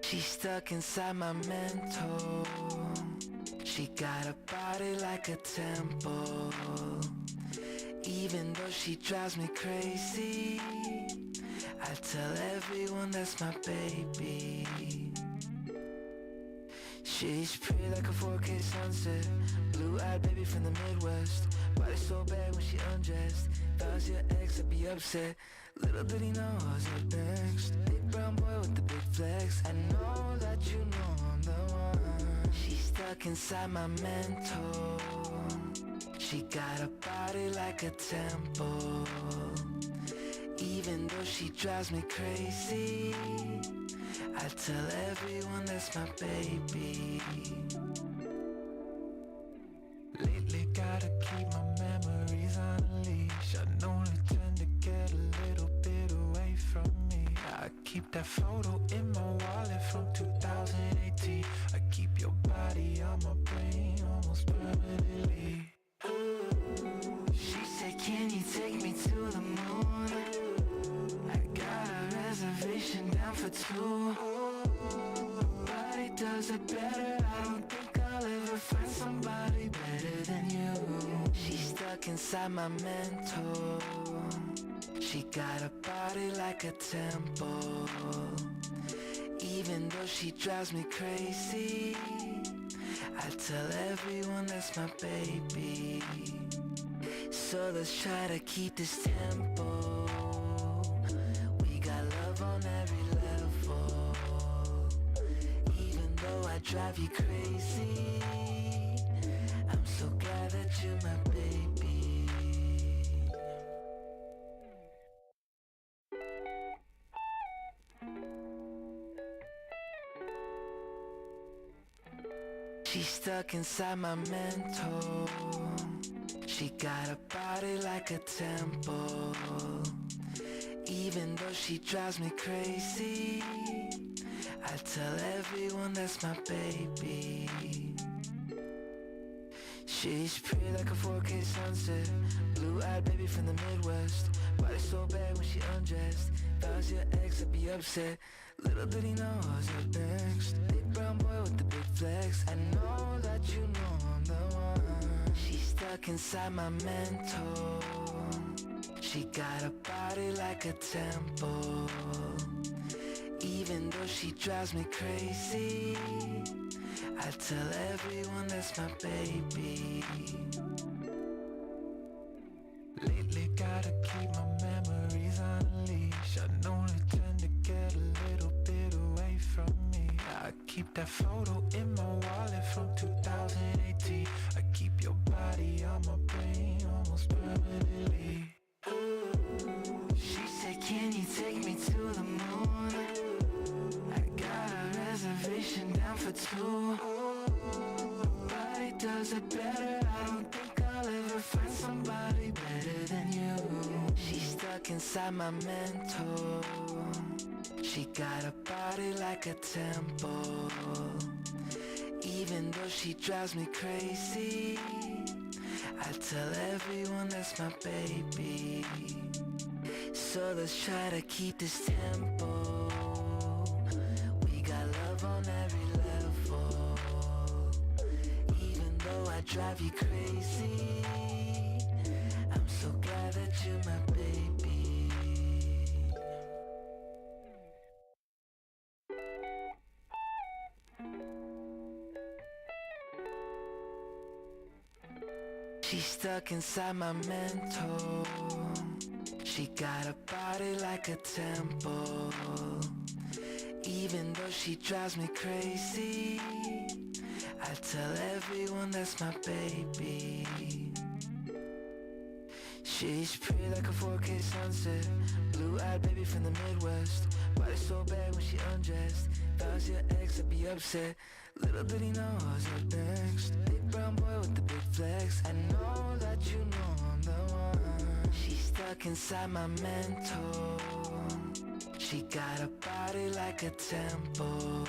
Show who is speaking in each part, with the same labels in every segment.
Speaker 1: She's stuck inside my mental. She got a body like a temple. Even though she drives me crazy, I tell everyone that's my baby. She's pretty like a 4K sunset. Blue-eyed baby from the Midwest. Body so bad when she undressed. If I was your ex, I'd be upset. Little did he know I was up next. Big brown boy with the big flex. I know that you know I'm the one. She's stuck inside my mental. She got a body like a temple. Even though she drives me crazy, I tell everyone that's my baby. Lately gotta keep my memories on a leash. I know they tend to get a little bit away from me. I keep that photo in my wallet from 2018. I keep your body on my brain almost permanently. She said, can you take me to the moon? I got a reservation down for two. Nobody does it better. I don't think I'll ever find somebody better than you. She's stuck inside my mental. She got a body like a temple. Even though she drives me crazy, I tell everyone that's my baby. So let's try to keep this tempo. We got love on every level. Even though I drive you crazy, I'm so glad that you're my baby. She's stuck inside my mental. She got a body like a temple. Even though she drives me crazy, I tell everyone that's my baby. She's pretty like a 4K sunset. Blue-eyed baby from the Midwest. Body so bad when she undressed. If I was your ex, I'd be upset. Little did he know I was up next. Big brown boy with the big flex. I know that you know I'm the one. She's stuck inside my mental. She got a body like a temple. Even though she drives me crazy, I tell everyone that's my baby. Lately gotta keep my memories on a leash. I know they tend to get a little bit away from me. I keep that photo in my wallet from 2018. I keep your body on my brain almost permanently. She said, can you take me to the moon? I got a reservation down for two. Nobody does it better. I don't think I'll ever find somebody better than you. She's stuck inside my mental. She got a body like a temple. Even though she drives me crazy, I tell everyone that's my baby. So let's try to keep this tempo. We got love on every level. Even though I drive you crazy, I'm so glad that you're my baby. She's stuck inside my mental. She got a body like a temple. Even though she drives me crazy, I tell everyone that's my baby. She's pretty like a 4K sunset. Blue-eyed baby from the Midwest. Body so bad when she undressed. If I was your ex, I'd be upset. Little did he know I was up next. Big brown boy with the big flex. I know that you know I'm the one. She's stuck inside my mental. She got a body like a temple.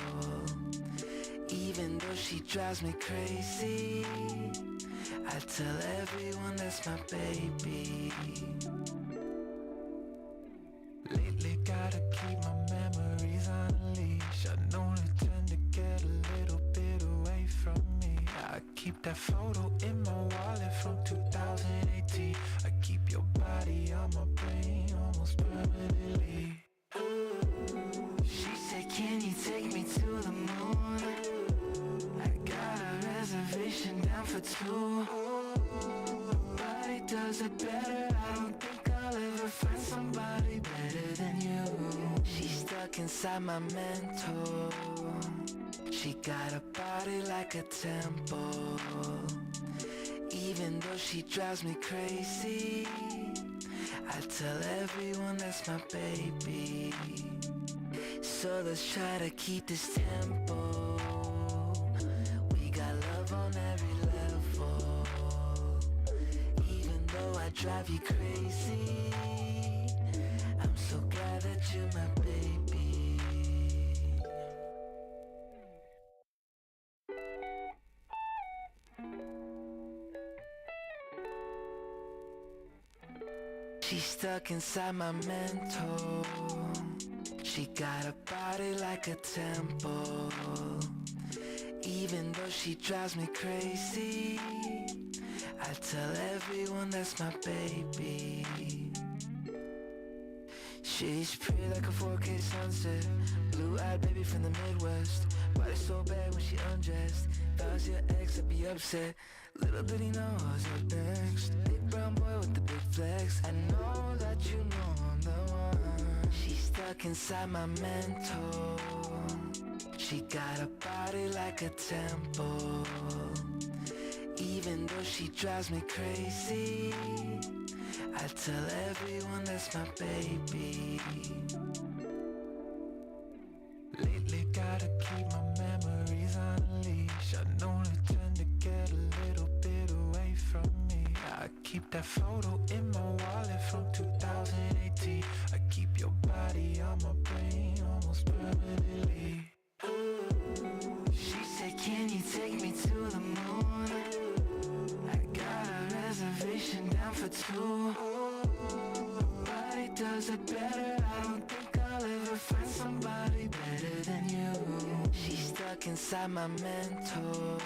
Speaker 1: Even though she drives me crazy, I tell everyone that's my baby. keep that photo in my wallet from 2018. I keep your body on my brain almost permanently. She said, can you take me to the moon? I got a reservation down for two. Nobody does it better. I don't think I'll ever find somebody better than you. She's stuck inside my mental. She got a body like a temple. Even though she drives me crazy, I tell everyone that's my baby. So let's try to keep this tempo. We got love on every level. Even though I drive you crazy, I'm so glad that you're my baby. She's stuck inside my mental. She got a body like a temple. Even though she drives me crazy, I tell everyone that's my baby. She's pretty like a 4K sunset. Blue-eyed baby from the Midwest. Body so bad when she undressed. If I was your ex, I'd be upset. Little did he know I was up next. Big brown boy with the big flex. I know that you know I'm the one. She's stuck inside my mental. She got a body like a temple. Even though she drives me crazy, I tell everyone that's my baby. Lately gotta keep my memories on a leash. I know they tend to get a little bit away from me. I keep that photo in my wallet from 2018. I keep your body on my brain almost permanently. She said, can you take me to the moon? I got a reservation down for two. Nobody does it better. I don't think I'll ever find somebody better than you. She's stuck inside my mental.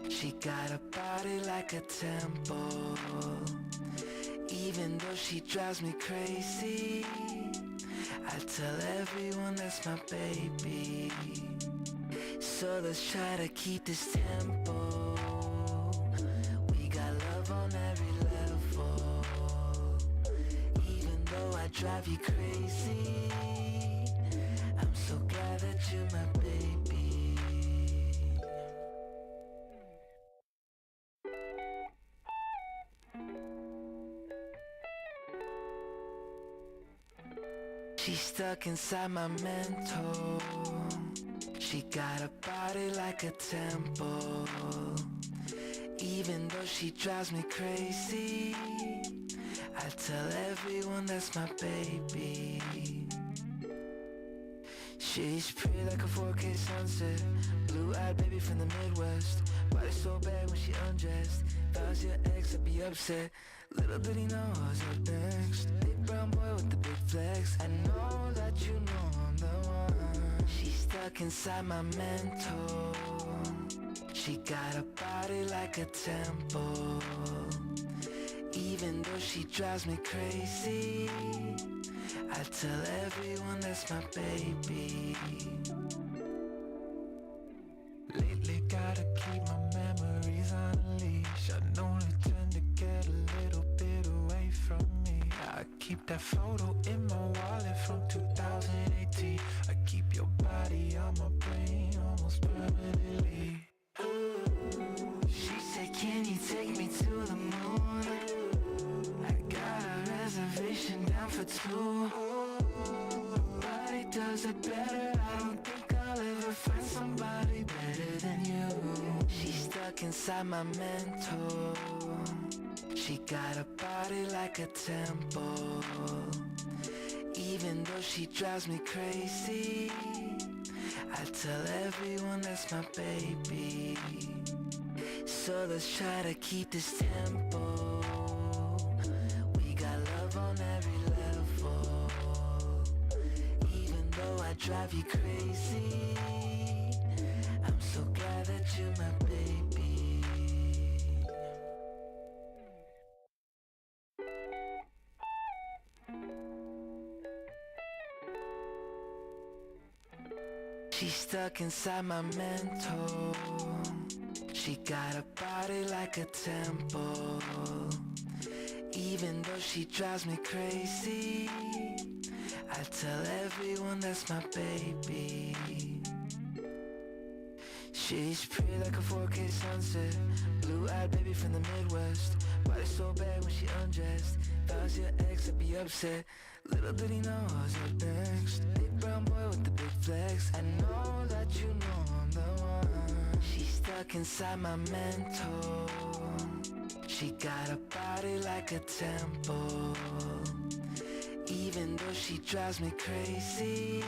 Speaker 1: She got a body like a temple. Even though she drives me crazy, I tell everyone that's my baby. So let's try to keep this tempo. We got love on every level. Even though I drive you crazy, I'm so glad that you're my baby. She's stuck inside my mental. She got a body like a temple. Even though she drives me crazy, I tell everyone that's my baby. She's pretty like a 4K sunset. Blue-eyed baby from the Midwest. Body so bad when she undressed. If I was your ex, I'd be upset. Little did he know I was up next. Big brown boy with the big flex. I know that you know I'm the one. She's stuck inside my mental. She got a body like a temple. Even though she drives me crazy, I tell everyone that's my baby. Lately gotta keep my memories on a leash. I know they tend to get a little bit away from me. I keep that photo in my wallet from 2018. I keep your body on my brain almost permanently. She said, can you take me to the moon? I got a reservation down for two. Nobody does it better. I don't think I'll ever find somebody better than you. She's stuck inside my mental. She got a body like a temple. Even though she drives me crazy, I tell everyone that's my baby. So let's try to keep this tempo. We got love on every level. Even though I drive you crazy, I'm so glad that you're my baby. She's stuck inside my mental. She got a body like a temple. Even though she drives me crazy, I tell everyone that's my baby. She's pretty like a 4K sunset. Blue-eyed baby from the Midwest. Body so bad when she undressed. If I was your ex, I'd be upset. Little did he know I was up next. Big brown boy with the big flex. I know that you know I'm the one. She's stuck inside my mental. She got a body like a temple. Even though she drives me crazy,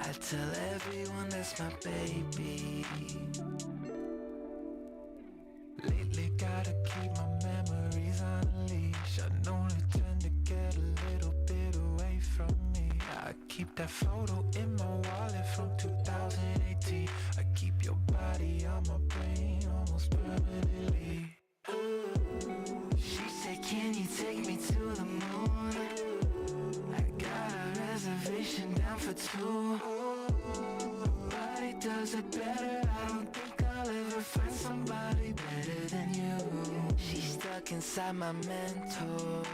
Speaker 1: I tell everyone that's my baby. Lately gotta keep my memories on a leash. I only tend to get a little bit away from me. I keep that photo in my wallet from 2018. I keep your body on my brain almost permanently. She said, can you take me to the moon? I got a reservation down for two. Nobody does it better. I don't think I'll ever find somebody better than you. She's stuck inside my mental.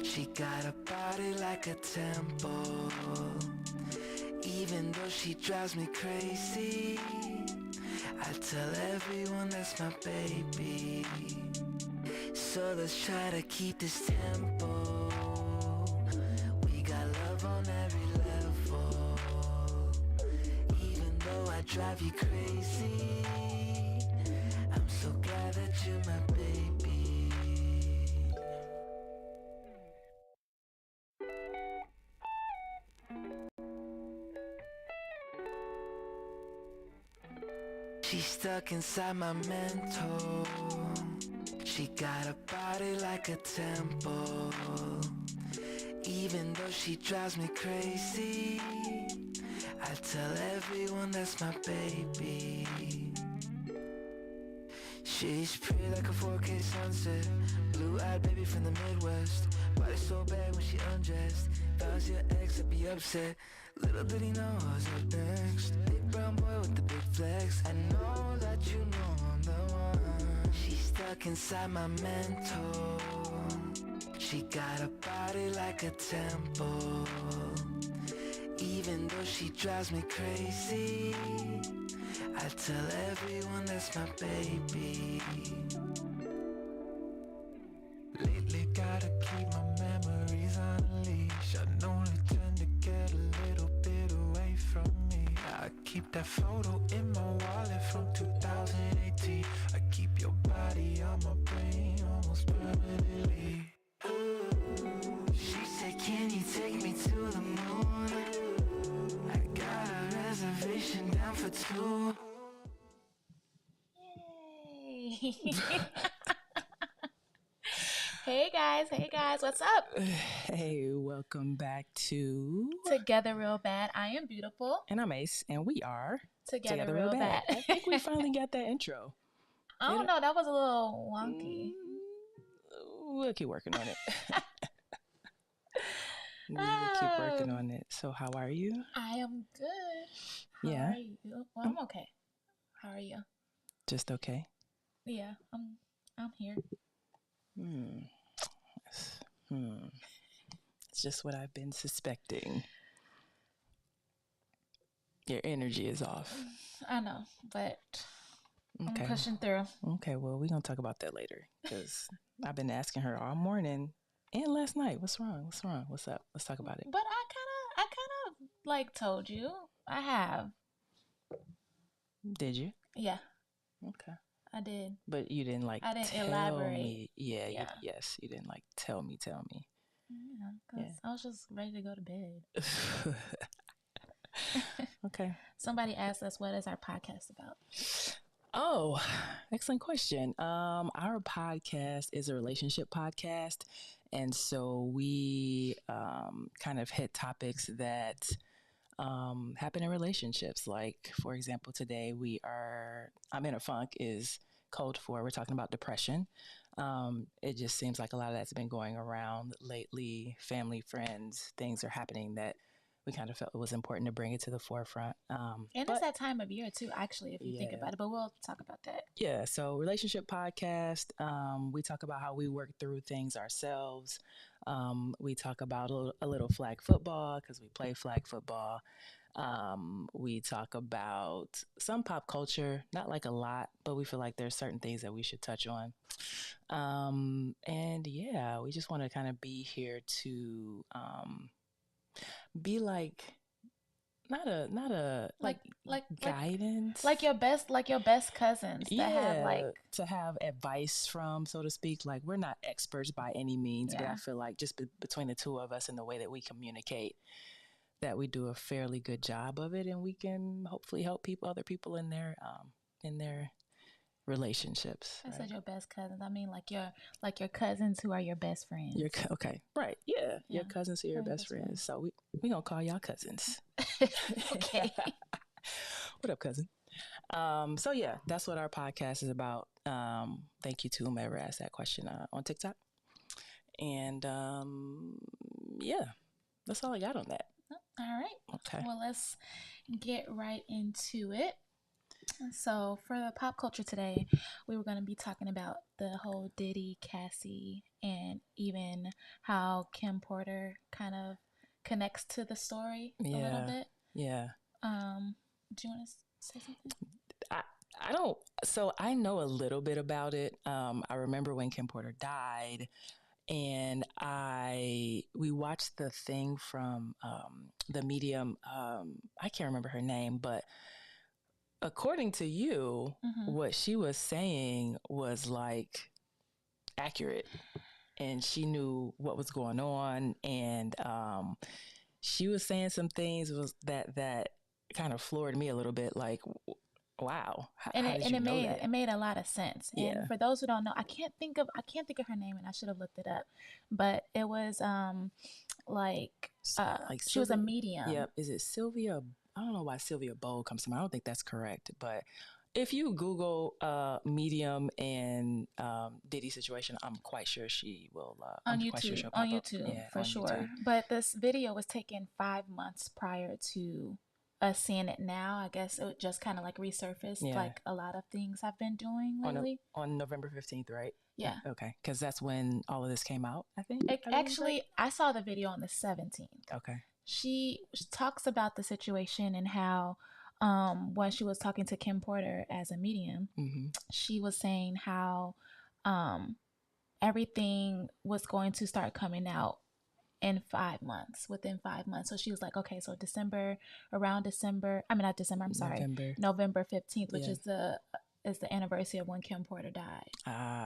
Speaker 1: She got a body like a temple. Even though she drives me crazy, I tell everyone that's my baby. So let's try to keep this tempo. We got love on every level. Even though I drive you crazy, I'm so glad that you're my baby. She's stuck inside my mental. She got a body like a temple. Even though she drives me crazy, I tell everyone that's my baby. She's pretty like a 4K sunset. Blue-eyed baby from the Midwest. Body so bad when she undressed. If I was your ex, I'd be upset. Little did he know I was up next. Big brown boy with the big flex. I know that you know I'm the one. She's stuck inside my mental. She got a body like a temple. Even though she drives me crazy, I tell everyone that's my baby. Lately gotta keep my memories on a leash. I only tend to get a little bit away from me. I keep that photo in my wallet from 2018. I keep your body on my brain almost permanently. She said, can you take me to the moon? I got a reservation down for two.
Speaker 2: Yay! Hey guys, what's up?
Speaker 3: Hey, welcome back to
Speaker 2: Together Real Bad. I am Beautiful.
Speaker 3: And I'm Ace, and we are
Speaker 2: Together Real Bad.
Speaker 3: I think we finally got that intro.
Speaker 2: I don't know, that was a little wonky.
Speaker 3: We'll keep working on it. We will keep working on it. So how are you?
Speaker 2: I am good. How are you? Well, I'm okay. How are you?
Speaker 3: Just okay.
Speaker 2: Yeah, I'm here.
Speaker 3: It's just what I've been suspecting. Your energy is off.
Speaker 2: I know, but
Speaker 3: Okay.
Speaker 2: I'm pushing through.
Speaker 3: Okay, well, we're going to talk about that later because I've been asking her all morning and last night, what's wrong? What's wrong? What's up? Let's talk about it.
Speaker 2: But I kind of like told you. I have.
Speaker 3: Did you?
Speaker 2: Yeah.
Speaker 3: Okay.
Speaker 2: I did.
Speaker 3: But you didn't like
Speaker 2: I didn't
Speaker 3: tell
Speaker 2: elaborate.
Speaker 3: me. Yeah.
Speaker 2: Yeah.
Speaker 3: Yes, you didn't like tell me.
Speaker 2: Yeah, because I was just ready to go to bed.
Speaker 3: Okay.
Speaker 2: Somebody asked us, what is our podcast about?
Speaker 3: Oh, excellent question. Our podcast is a relationship podcast. And so we kind of hit topics that happen in relationships. Like, for example, today I'm in a funk is code for, we're talking about depression. It just seems like a lot of that's been going around lately. Family, friends, things are happening that we kind of felt it was important to bring it to the forefront.
Speaker 2: And it's that time of year too, actually, if you think about it, but we'll talk about that.
Speaker 3: Yeah. So relationship podcast, we talk about how we work through things ourselves. We talk about a little flag football because we play flag football. We talk about some pop culture, not like a lot, but we feel like there's certain things that we should touch on. And yeah, we just want to kind of be here to be like not a like guidance,
Speaker 2: like your best cousins that have like
Speaker 3: to have advice from, so to speak. Like, we're not experts by any means, but I feel like just between the two of us and the way that we communicate, that we do a fairly good job of it, and we can hopefully help other people in their relationships.
Speaker 2: I said your best cousins. I mean like your cousins who are your best friends.
Speaker 3: Okay, right? Yeah, your cousins who are your best friends. So we gonna call y'all cousins.
Speaker 2: Okay.
Speaker 3: What up, cousin? So yeah, that's what our podcast is about. Thank you to whomever asked that question on TikTok. And yeah, that's all I got on that.
Speaker 2: All right.
Speaker 3: Okay.
Speaker 2: Well, let's get right into it. So for the pop culture today, we were going to be talking about the whole Diddy, Cassie, and even how Kim Porter kind of connects to the story a little bit.
Speaker 3: Yeah.
Speaker 2: Do you want to say something?
Speaker 3: I don't. So I know a little bit about it. I remember when Kim Porter died, and we watched the thing from the medium. I can't remember her name, but according to you, what she was saying was like accurate, and she knew what was going on, and she was saying some things that kind of floored me a little bit. Like, wow,
Speaker 2: it made a lot of sense.
Speaker 3: Yeah.
Speaker 2: And for those who don't know, I can't think of her name, and I should have looked it up, but it was she was a medium.
Speaker 3: Yep. Is it Sylvia? I don't know why Sylvia Bowl comes to mind. I don't think that's correct, but if you Google medium and Diddy situation, I'm quite sure she will
Speaker 2: on YouTube, for sure. YouTube. But this video was taken 5 months prior to us seeing it now. I guess it just kind of like resurfaced, like a lot of things I've been doing lately.
Speaker 3: On November 15th, right?
Speaker 2: Yeah.
Speaker 3: Okay, because that's when all of this came out, I think.
Speaker 2: I saw the video on the 17th.
Speaker 3: Okay.
Speaker 2: She talks about the situation and how when she was talking to Kim Porter as a medium, she was saying how everything was going to start coming out within 5 months. So she was like, okay, so November 15th, which is the anniversary of when Kim Porter died.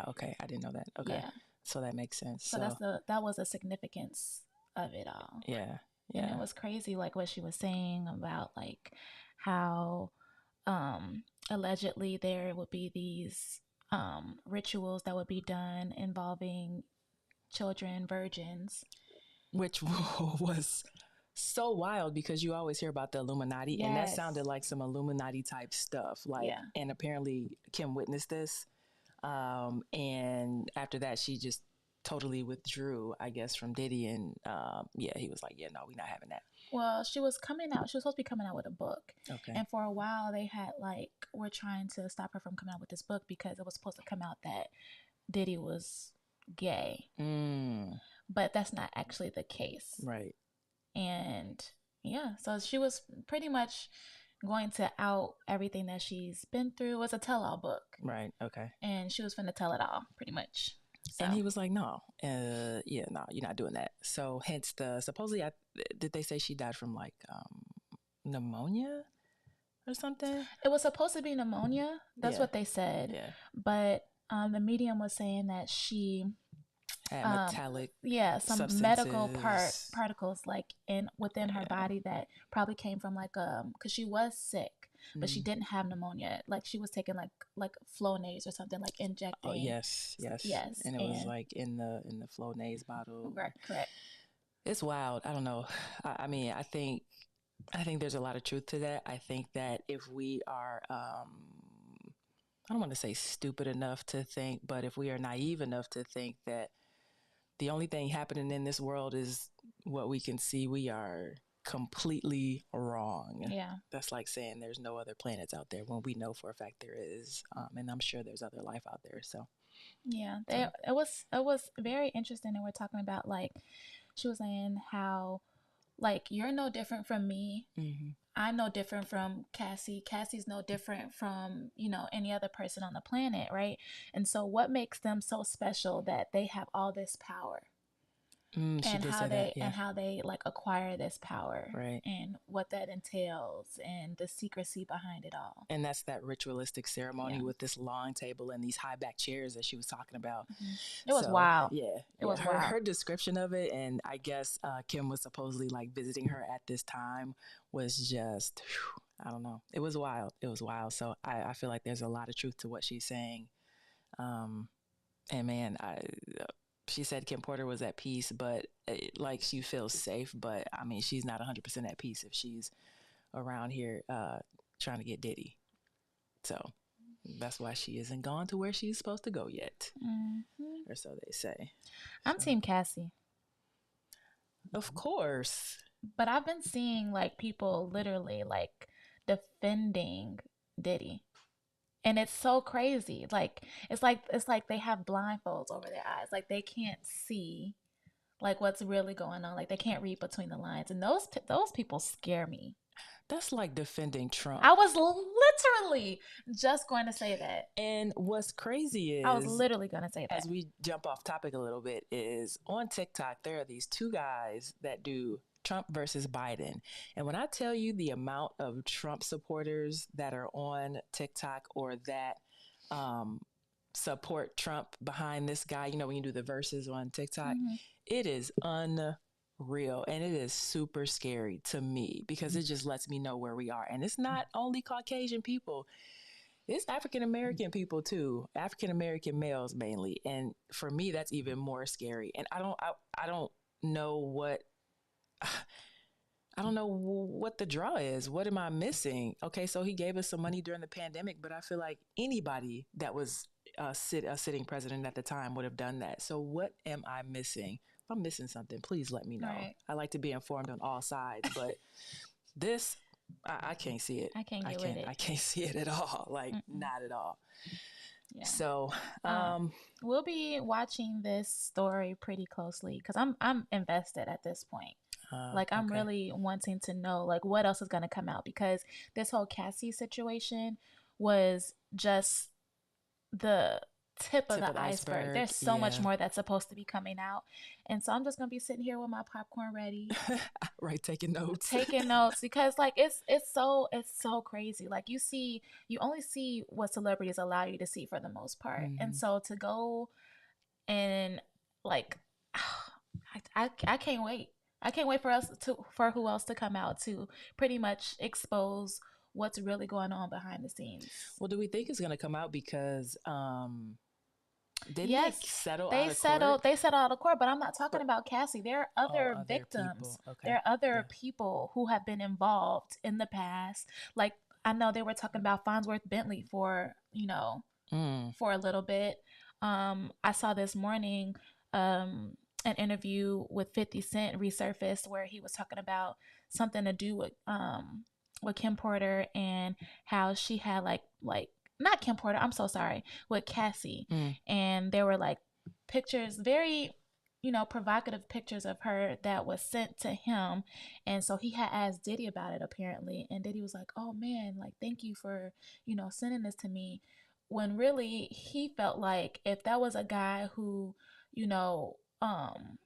Speaker 3: Okay. I didn't know that. Okay. Yeah. So that makes sense.
Speaker 2: So that was the significance of it all.
Speaker 3: Yeah.
Speaker 2: Yeah. And it was crazy, like what she was saying about like how allegedly there would be these rituals that would be done involving children, virgins.
Speaker 3: Which was so wild because you always hear about the Illuminati, and that sounded like some Illuminati type stuff. Like, and apparently Kim witnessed this. And after that, she just totally withdrew, I guess, from Diddy. And he was like, yeah, no, we're not having that.
Speaker 2: Well, she was supposed to be coming out with a book. Okay. And for a while they had we're trying to stop her from coming out with this book because it was supposed to come out that Diddy was gay. But that's not actually the case.
Speaker 3: Right.
Speaker 2: And so she was pretty much going to out everything that she's been through. It was a tell-all book.
Speaker 3: Right. Okay.
Speaker 2: And she was finna tell it all, pretty much. So.
Speaker 3: And he was like, no, no, you're not doing that. So hence supposedly, did they say she died from like pneumonia or something?
Speaker 2: It was supposed to be pneumonia. That's what they said.
Speaker 3: Yeah.
Speaker 2: But the medium was saying that she
Speaker 3: had metallic
Speaker 2: some
Speaker 3: substances.
Speaker 2: Medical particles within her body that probably came from because she was sick, but she didn't have pneumonia. Like she was taking like Flonase or something, like injecting.
Speaker 3: Oh yes. And it was like in the Flonase bottle.
Speaker 2: Correct.
Speaker 3: It's wild. I don't know. I mean, I think there's a lot of truth to that. I think that if we are I don't want to say stupid enough to think, but if we are naive enough to think that the only thing happening in this world is what we can see, we are completely wrong.
Speaker 2: Yeah.
Speaker 3: That's like saying there's no other planets out there when we know for a fact there is. And I'm sure there's other life out there. So
Speaker 2: Yeah, it was very interesting, and we're talking about like she was saying how like you're no different from me.
Speaker 3: mm-hmm.
Speaker 2: I'm no different from Cassie. Cassie's no different from, any other person on the planet, right? And so what makes them so special that they have all this power?
Speaker 3: She
Speaker 2: And
Speaker 3: did
Speaker 2: how
Speaker 3: say that,
Speaker 2: they
Speaker 3: yeah.
Speaker 2: and how they like acquire this power,
Speaker 3: Right.
Speaker 2: and what that entails, and the secrecy behind it all.
Speaker 3: And that's that ritualistic ceremony with this long table and these high back chairs that she was talking about.
Speaker 2: It was wild.
Speaker 3: Yeah.
Speaker 2: It was
Speaker 3: her,
Speaker 2: wild.
Speaker 3: her description of it, and I guess Kim was supposedly like visiting her at this time, was just, I don't know. It was wild. It was wild. So I feel like there's a lot of truth to what she's saying. And man, she said Kim Porter was at peace, but like she feels safe. But I mean, she's not 100% at peace if she's around here trying to get Diddy. So that's why she isn't gone to where she's supposed to go yet. Or so they say.
Speaker 2: I'm Team Cassie.
Speaker 3: Of course.
Speaker 2: But I've been seeing like people literally like defending Diddy. And it's so crazy. Like it's like they have blindfolds over their eyes. Like they can't see like what's really going on. Like they can't read between the lines. And those people scare me.
Speaker 3: That's like defending Trump.
Speaker 2: I was literally just going to say that.
Speaker 3: And what's crazy is,
Speaker 2: I was literally going to say that.
Speaker 3: As we jump off topic a little bit, is on TikTok, there are these two guys that do Trump versus Biden. And when I tell you the amount of Trump supporters that are on TikTok or that support Trump behind this guy, when you do the verses on TikTok, it is unreal. And it is super scary to me because it just lets me know where we are. And it's not only Caucasian people. It's African-American people too, African-American males mainly. And for me, that's even more scary. And I don't know what the draw is. What am I missing? Okay, so he gave us some money during the pandemic, but I feel like anybody that was a sitting president at the time would have done that. So what am I missing? If I'm missing something, please let me know. Right. I like to be informed on all sides, but this, I can't see it.
Speaker 2: I can't get with it.
Speaker 3: I can't see it at all. Like, not at all.
Speaker 2: Yeah.
Speaker 3: So,
Speaker 2: we'll be watching this story pretty closely because I'm invested at this point. Like I'm really wanting to know like what else is going to come out, because this whole Cassie situation was just the tip of the iceberg. There's so much more that's supposed to be coming out. And so I'm just going to be sitting here with my popcorn ready.
Speaker 3: Right. Taking notes
Speaker 2: because like it's so crazy. Like you only see what celebrities allow you to see for the most part. And so to go and like, I can't wait. I can't wait for who else to come out to pretty much expose what's really going on behind the scenes.
Speaker 3: Well, do we think it's going to come out because they settle
Speaker 2: they
Speaker 3: out of
Speaker 2: settled
Speaker 3: court?
Speaker 2: They settled out of court, but I'm not talking about Cassie. There are other victims. There are other people who have been involved in the past. Like I know they were talking about Farnsworth Bentley for for a little bit. I saw this morning an interview with 50 Cent resurfaced where he was talking about something to do with Kim Porter and how she had like not Kim Porter, I'm so sorry, with Cassie. And there were like pictures, very provocative pictures of her that was sent to him. And so he had asked Diddy about it apparently, and Diddy was like, oh man, like thank you for sending this to me, when really he felt like if that was a guy who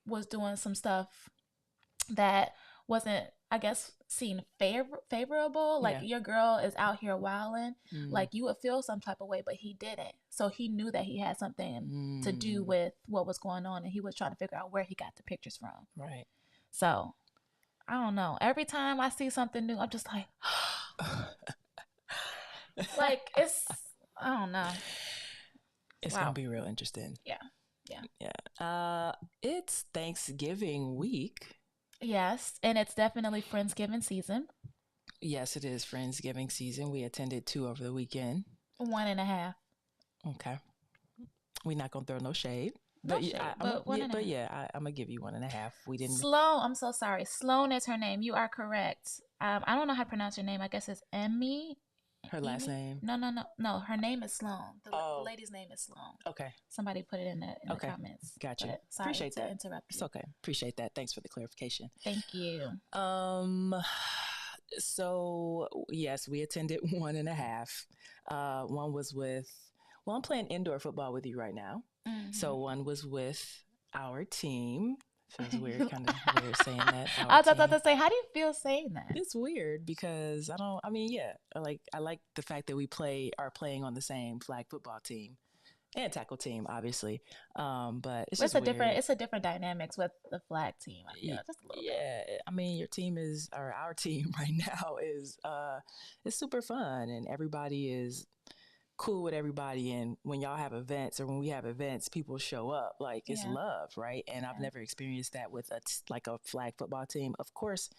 Speaker 2: was doing some stuff that wasn't, I guess, seen favorable, like your girl is out here wilding, like you would feel some type of way, but he didn't. So he knew that he had something to do with what was going on, and he was trying to figure out where he got the pictures from.
Speaker 3: Right.
Speaker 2: So I don't know. Every time I see something new, I'm just like, like I don't know.
Speaker 3: It's gonna be real interesting.
Speaker 2: Yeah.
Speaker 3: It's Thanksgiving week.
Speaker 2: Yes, and it's definitely Friendsgiving season.
Speaker 3: Yes, it is Friendsgiving season. We attended 2 over the weekend.
Speaker 2: 1.5.
Speaker 3: Okay. We're not gonna throw no shade.
Speaker 2: No
Speaker 3: But
Speaker 2: shade,
Speaker 3: yeah,
Speaker 2: but one and a half.
Speaker 3: I'm gonna give you 1.5. We didn't.
Speaker 2: Sloan, I'm so sorry. Sloan is her name. You are correct. I don't know how to pronounce her name. I guess it's Emmy.
Speaker 3: Her last name.
Speaker 2: No. Her name is Sloan. The
Speaker 3: Oh,
Speaker 2: lady's name is Sloan.
Speaker 3: okay.
Speaker 2: Somebody put it in the comments.
Speaker 3: Gotcha.
Speaker 2: But sorry
Speaker 3: Appreciate
Speaker 2: to
Speaker 3: that.
Speaker 2: interrupt you.
Speaker 3: It's okay. Appreciate that. Thanks for the clarification.
Speaker 2: Thank you.
Speaker 3: So yes, we attended 1.5. One was with. Well, I'm playing indoor football with you right now.
Speaker 2: Mm-hmm.
Speaker 3: So one was with our team. Feels weird, kind of weird saying that.
Speaker 2: I was about to say, how do you feel saying that?
Speaker 3: It's weird because I like the fact that we are playing on the same flag football team and tackle team, obviously. But it's just weird.
Speaker 2: It's a different dynamics with the flag team. I feel just a little bit.
Speaker 3: Yeah, I mean, our team right now is it's super fun, and everybody is cool with everybody. And when y'all have events or when we have events, people show up. Like, it's love, right? And I've never experienced that with a flag football team. Of course,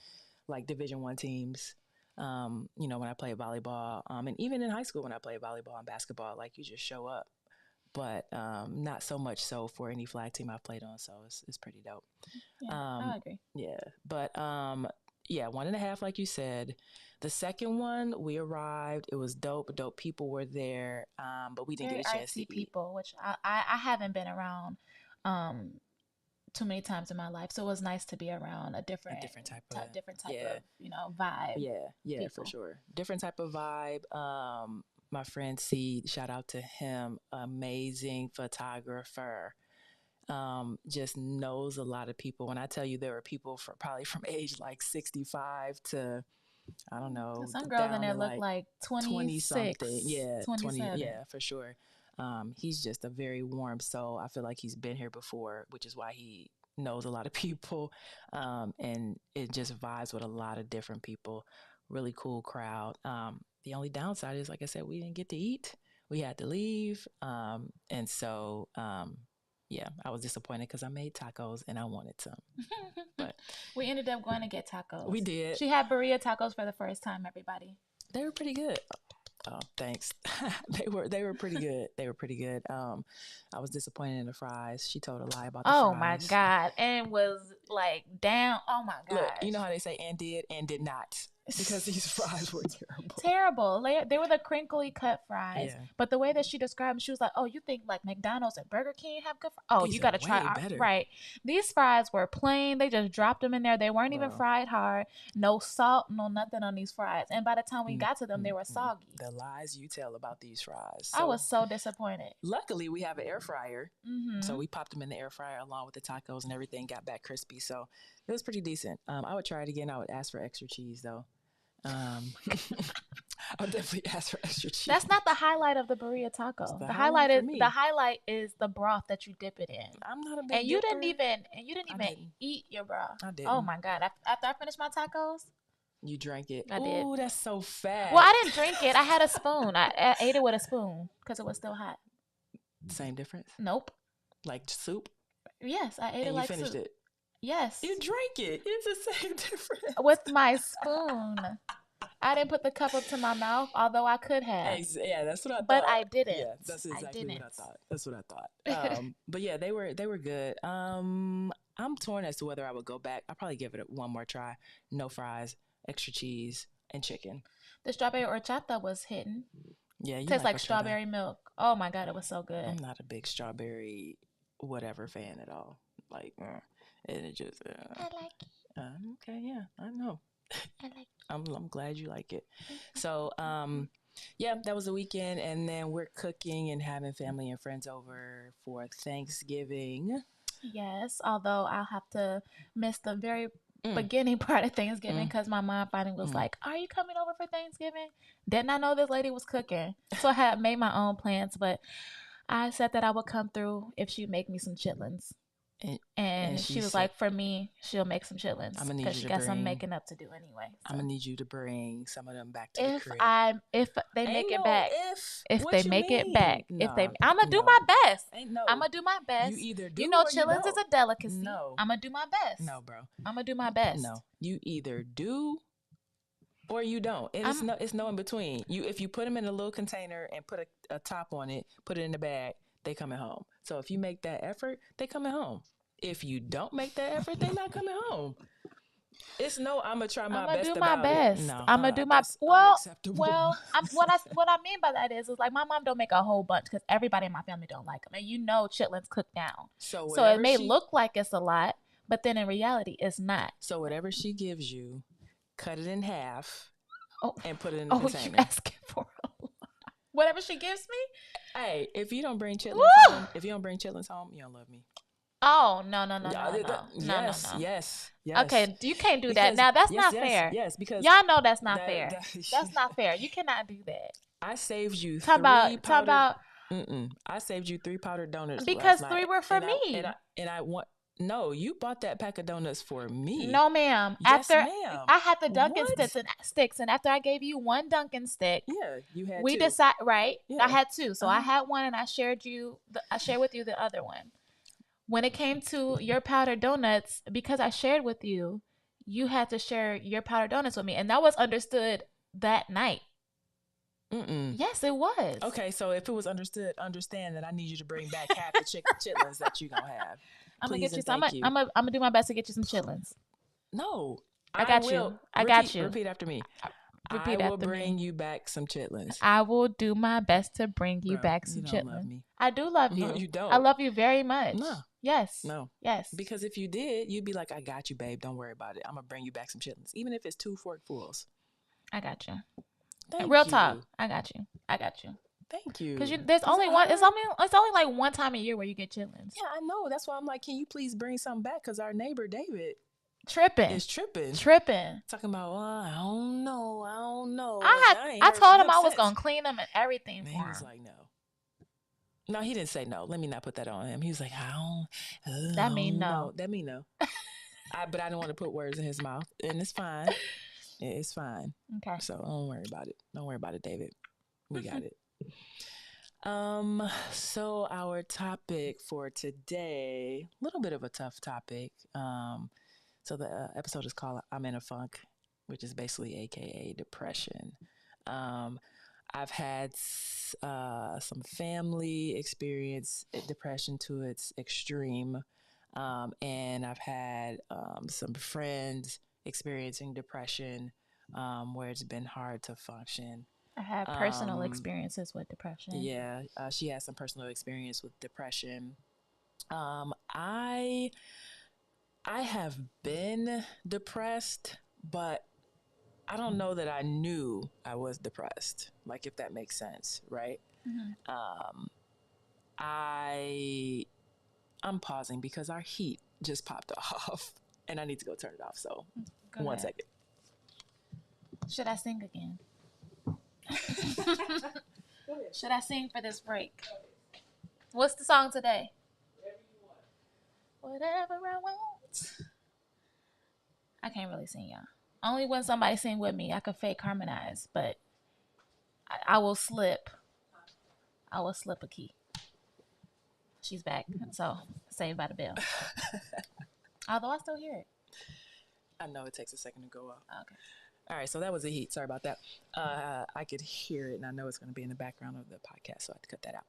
Speaker 3: like Division I teams, when I play volleyball, and even in high school when I play volleyball and basketball, like, you just show up. But not so much so for any flag team I've played on. So it's pretty dope.
Speaker 2: Yeah, I agree.
Speaker 3: Yeah, but 1.5, like you said. The second one, we arrived. It was dope. Dope people were there, but we didn't get a chance to eat.
Speaker 2: People, which I haven't been around too many times in my life, so it was nice to be around a different type of vibe.
Speaker 3: Yeah, people. For sure. Different type of vibe. My friend C, shout out to him, amazing photographer. Just knows a lot of people. When I tell you there were people probably from age like 65 to, I don't know.
Speaker 2: Some girls in there look like 20 something.
Speaker 3: Yeah, 20. Yeah, for sure. He's just a very warm soul. I feel like he's been here before, which is why he knows a lot of people. And it just vibes with a lot of different people. Really cool crowd. The only downside is, like I said, we didn't get to eat. We had to leave. And so, I was disappointed because I made tacos and I wanted some. But
Speaker 2: we ended up going to get tacos.
Speaker 3: We did.
Speaker 2: She had burrito tacos for the first time, everybody.
Speaker 3: They were pretty good. Oh, thanks. They were pretty good. They were pretty good. I was disappointed in the fries. She told a lie about the fries.
Speaker 2: Oh my God. And was like down. Oh my God.
Speaker 3: Look, you know how they say and did not. Because these fries were terrible.
Speaker 2: Terrible. They were the crinkly cut fries. Yeah. But the way that she described them, she was like, oh, you think like McDonald's and Burger King have good fries? Oh, you got to try it. Right. These fries were plain. They just dropped them in there. They weren't even fried hard. No salt, no nothing on these fries. And by the time we got to them, they were soggy.
Speaker 3: The lies you tell about these fries.
Speaker 2: I was so disappointed.
Speaker 3: Luckily, we have an air fryer. So we popped them in the air fryer along with the tacos and everything, got back crispy. So it was pretty decent. I would try it again. I would ask for extra cheese, though. I'll definitely ask for extra cheese.
Speaker 2: That's not the highlight of the burrito taco. The highlight is the broth that you dip it in.
Speaker 3: I'm not a big
Speaker 2: and you didn't even eat your broth.
Speaker 3: I did.
Speaker 2: Oh my God! After I finished my tacos,
Speaker 3: you drank it.
Speaker 2: I did.
Speaker 3: Ooh, that's so fast.
Speaker 2: Well, I didn't drink it. I had a spoon. I ate it with a spoon because it was still hot.
Speaker 3: Same difference?
Speaker 2: Nope.
Speaker 3: Like soup?
Speaker 2: Yes, I ate it like soup.
Speaker 3: You finished it?
Speaker 2: Yes.
Speaker 3: You drank it. It's the same difference.
Speaker 2: With my spoon. I didn't put the cup up to my mouth, although I could have.
Speaker 3: Yeah, that's what I thought.
Speaker 2: But I didn't.
Speaker 3: Yeah, that's exactly what I thought. That's what I thought. But yeah, they were good. I'm torn as to whether I would go back. I'll probably give it one more try. No fries, extra cheese, and chicken.
Speaker 2: The strawberry horchata was hitting.
Speaker 3: Yeah, you
Speaker 2: tastes like strawberry milk. Oh my God, it was so good.
Speaker 3: I'm not a big strawberry whatever fan at all. Like, and it just.
Speaker 2: I like it.
Speaker 3: Okay, yeah, I know.
Speaker 2: I like it.
Speaker 3: I'm glad you like it. So, that was the weekend, and then we're cooking and having family and friends over for Thanksgiving.
Speaker 2: Yes, although I'll have to miss the very beginning part of Thanksgiving because my mom finally was like, "Are you coming over for Thanksgiving?" Didn't I know this lady was cooking, so I had made my own plans, but I said that I would come through if she'd make me some chitlins. And she was like, for me, she'll make some chitlins because she got some making up to do anyway. So.
Speaker 3: I'm gonna need you to bring some of them back to the crib.
Speaker 2: If they make it back,
Speaker 3: if they make it back,
Speaker 2: I'm gonna do my best. I'm gonna do my best.
Speaker 3: You either do,
Speaker 2: chitlins is a delicacy.
Speaker 3: No,
Speaker 2: I'm gonna do my best.
Speaker 3: No, bro,
Speaker 2: I'm gonna do my best.
Speaker 3: No, you either do or you don't. It's no in between. If you put them in a little container and put a top on it, put it in the bag. they coming home. So if you make that effort, they coming home. If you don't make that effort, they not coming home. It's no, I'm gonna try my best about it. No,
Speaker 2: I'm gonna do my
Speaker 3: that's unacceptable.
Speaker 2: what I mean by that is like my mom don't make a whole bunch because everybody in my family don't like them, and chitlins cook down. So it may look like it's a lot, but then in reality, it's not.
Speaker 3: So whatever she gives you, cut it in half, and put it in the container.
Speaker 2: You asking for a lot. Whatever she gives me.
Speaker 3: Hey, if you don't bring chitlins home, you don't love me.
Speaker 2: Oh no.
Speaker 3: Yes.
Speaker 2: Okay, you can't do that. Now that's not fair.
Speaker 3: Yes, because
Speaker 2: y'all know that's not fair. That's not fair. You cannot do that.
Speaker 3: I saved you I saved you 3 powdered donuts
Speaker 2: because
Speaker 3: last
Speaker 2: 3
Speaker 3: night,
Speaker 2: were for me.
Speaker 3: And I want. No, you bought that pack of donuts for me.
Speaker 2: No, ma'am.
Speaker 3: Yes, ma'am.
Speaker 2: I had the Dunkin' sticks, and after I gave you 1 Dunkin' stick,
Speaker 3: you had.
Speaker 2: We
Speaker 3: 2.
Speaker 2: decided, right? Yeah. I had 2, so I had 1, and I shared with you the other one. When it came to your powdered donuts, because I shared with you, you had to share your powdered donuts with me, and that was understood that night. Yes, it was.
Speaker 3: Okay, so if it was understood, understand that I need you to bring back half the chitlins that you gonna have.
Speaker 2: I'm gonna get you some. I'm gonna do my best to get you some chitlins.
Speaker 3: No,
Speaker 2: I got you. I got you.
Speaker 3: Repeat after me. I will bring you back some chitlins.
Speaker 2: I will do my best to bring you back some chitlins. Love me. I do love you.
Speaker 3: No, you don't.
Speaker 2: I love you very much.
Speaker 3: No.
Speaker 2: Yes.
Speaker 3: No.
Speaker 2: Yes.
Speaker 3: Because if you did, you'd be like, I got you, babe. Don't worry about it. I'm gonna bring you back some chitlins, even if it's 2 forkfuls.
Speaker 2: I got you.
Speaker 3: Thank
Speaker 2: Real
Speaker 3: you.
Speaker 2: talk. I got you.
Speaker 3: Thank you.
Speaker 2: Because there's only one. It's only like 1 time a year where you get chitlins.
Speaker 3: Yeah, I know. That's why I'm like, can you please bring something back? Because our neighbor David is tripping. Talking about, I don't know.
Speaker 2: I told him I was gonna clean them and everything for him.
Speaker 3: He was like, no. No, he didn't say no. Let me not put that on him. He was like, I don't.
Speaker 2: That mean no.
Speaker 3: That mean no. But I don't want to put words in his mouth, and it's fine. It's fine.
Speaker 2: Okay.
Speaker 3: So don't worry about it. Don't worry about it, David. We got it. So our topic for today, a little bit of a tough topic. So the episode is called "I'm in a Funk," which is basically AKA depression. I've had some family experience depression to its extreme, and I've had some friends experiencing depression where it's been hard to function.
Speaker 2: I have personal experiences with depression.
Speaker 3: Yeah, she has some personal experience with depression. I have been depressed, but I don't know that I knew I was depressed, like if that makes sense, right? Mm-hmm. I'm pausing because our heat just popped off and I need to go turn it off. So
Speaker 2: go
Speaker 3: 1
Speaker 2: ahead.
Speaker 3: second.
Speaker 2: Should I sing again? Should I sing for this break? What's the song today? Whatever I want. I can't really sing, y'all. Only when somebody sing with me, I could fake harmonize, but I will slip. I will slip a key. She's back, so Saved by the Bell. Although I still hear it.
Speaker 3: I know it takes a second to go off.
Speaker 2: Okay.
Speaker 3: All right, so that was a heat. Sorry about that. I could hear it, and I know it's going to be in the background of the podcast, so I have to cut that out.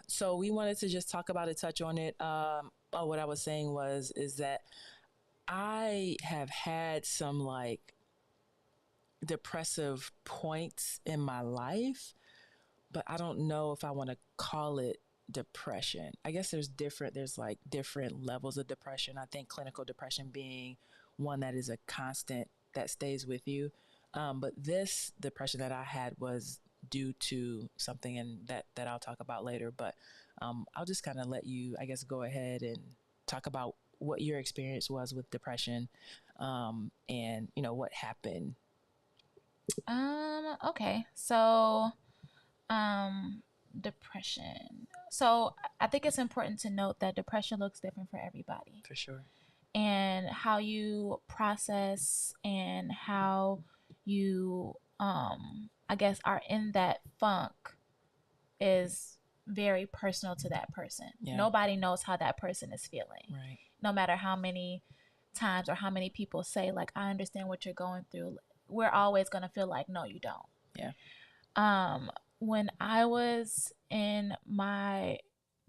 Speaker 3: So we wanted to just talk about it, touch on it. What I was saying is that I have had some like depressive points in my life, but I don't know if I want to call it depression. I guess there's different levels of depression. I think clinical depression being one that is a constant that stays with you. But this depression that I had was due to something that I'll talk about later. But I'll just kind of let you, I guess, go ahead and talk about what your experience was with depression, and what happened.
Speaker 2: Okay. So, depression. So I think it's important to note that depression looks different for everybody.
Speaker 3: For sure.
Speaker 2: And how you process and how you, I guess, are in that funk is very personal to that person. Yeah. Nobody knows how that person is feeling.
Speaker 3: Right.
Speaker 2: No matter how many times or how many people say, like, I understand what you're going through. We're always going to feel like, no, you don't.
Speaker 3: Yeah.
Speaker 2: when I was in my,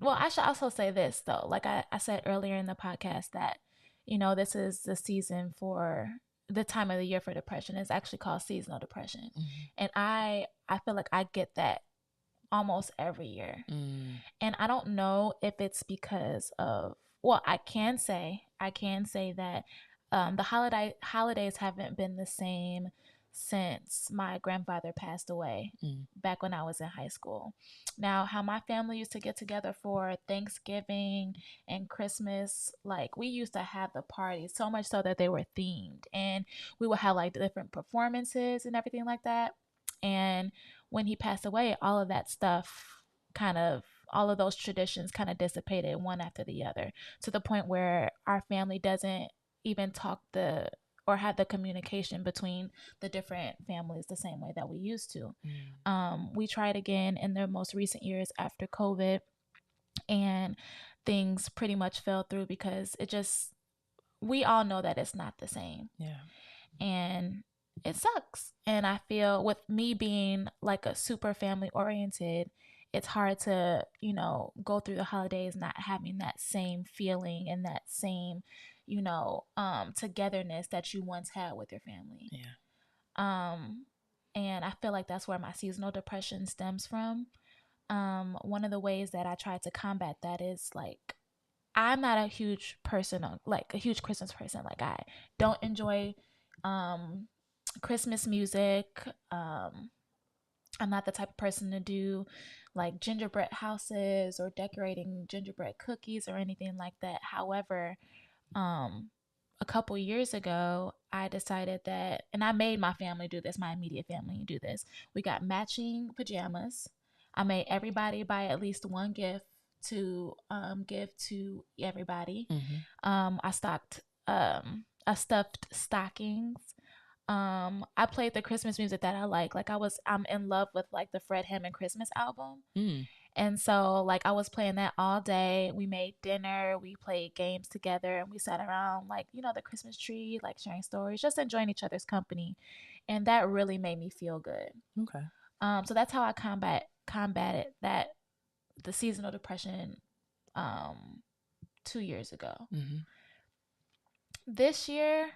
Speaker 2: well, I should also say this though. Like I said earlier in the podcast that, this is the season for the time of the year for depression. It's actually called seasonal depression. And I feel like I get that almost every year. And I don't know if it's because of, well, I can say that the holidays haven't been the same since my grandfather passed away back when I was in high school. Now, how my family used to get together for Thanksgiving and Christmas, like we used to have the parties so much so that they were themed, and we would have like different performances and everything like that. And when he passed away, all of that stuff all of those traditions kind of dissipated one after the other, to the point where our family doesn't even or have the communication between the different families the same way that we used to. We tried again in the most recent years after COVID, and things pretty much fell through because we all know that it's not the same.
Speaker 3: Yeah.
Speaker 2: And it sucks. And I feel with me being like a super family oriented, it's hard to, go through the holidays not having that same feeling and that same, togetherness that you once had with your family.
Speaker 3: Yeah.
Speaker 2: And I feel like that's where my seasonal depression stems from. One of the ways that I try to combat that is like, I'm not a huge person, like a huge Christmas person. Like I don't enjoy Christmas music. I'm not the type of person to do like gingerbread houses or decorating gingerbread cookies or anything like that. However, a couple years ago, I decided that, and I made my family do this, my immediate family do this. We got matching pajamas. I made everybody buy at least one gift to give to everybody. I stuffed stockings. I played the Christmas music that I like. Like I'm in love with like the Fred Hammond Christmas album. And so like I was playing that all day. We made dinner, we played games together, and we sat around like, the Christmas tree, like sharing stories, just enjoying each other's company. And that really made me feel good.
Speaker 3: Okay.
Speaker 2: So that's how I combated that, the seasonal depression 2 years ago. This year,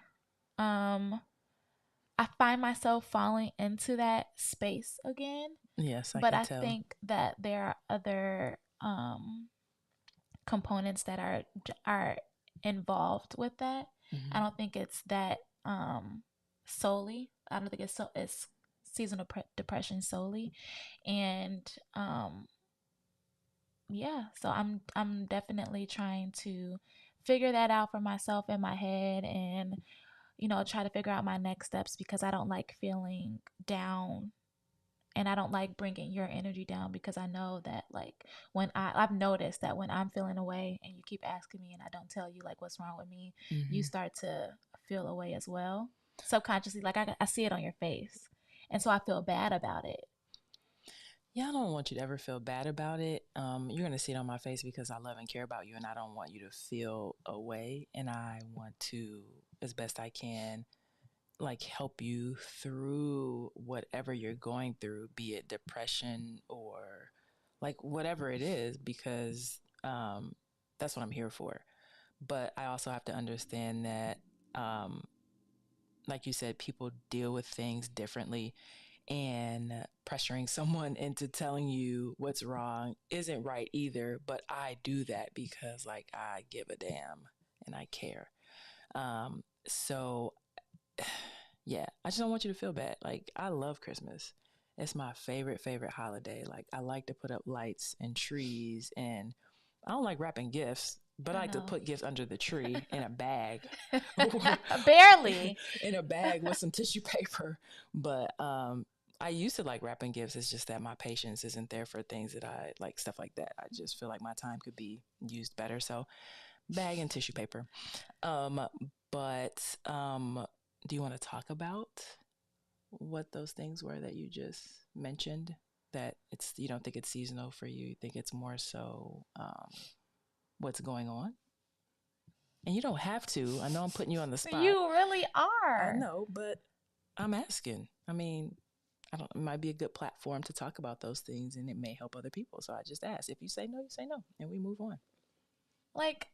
Speaker 2: I find myself falling into that space again.
Speaker 3: Yes,
Speaker 2: but
Speaker 3: can
Speaker 2: I
Speaker 3: tell.
Speaker 2: think that there are other components that are involved with that. I don't think it's that solely. I don't think it's seasonal depression solely, and yeah. So I'm definitely trying to figure that out for myself in my head, and try to figure out my next steps, because I don't like feeling down, and I don't like bringing your energy down, because I know that like when I've noticed that when I'm feeling away and you keep asking me and I don't tell you like what's wrong with me, you start to feel away as well, subconsciously. Like I see it on your face, and so I feel bad about it.
Speaker 3: Yeah, I don't want you to ever feel bad about it. You're going to see it on my face because I love and care about you, and I don't want you to feel away. And I want to, as best I can, like help you through whatever you're going through, be it depression or like whatever it is, because that's what I'm here for. But I also have to understand that, like you said, people deal with things differently, and pressuring someone into telling you what's wrong isn't right either. But I do that because like I give a damn and I care. So yeah, I just don't want you to feel bad. Like I love Christmas. It's my favorite holiday. Like I like to put up lights and trees, and I don't like wrapping gifts, but I like to put gifts under the tree in a bag.
Speaker 2: Barely.
Speaker 3: In a bag with some tissue paper. But I used to like wrapping gifts. It's just that my patience isn't there for things that I like, stuff like that. I just feel like my time could be used better. So bag and tissue paper. But do you want to talk about what those things were that you just mentioned? That you don't think it's seasonal for you. You think it's more so what's going on? And you don't have to. I know I'm putting you on the spot.
Speaker 2: You really are.
Speaker 3: I know, but I'm asking. I mean, It might be a good platform to talk about those things, and it may help other people. So I just ask. If you say no, you say no, and we move on.
Speaker 2: Like,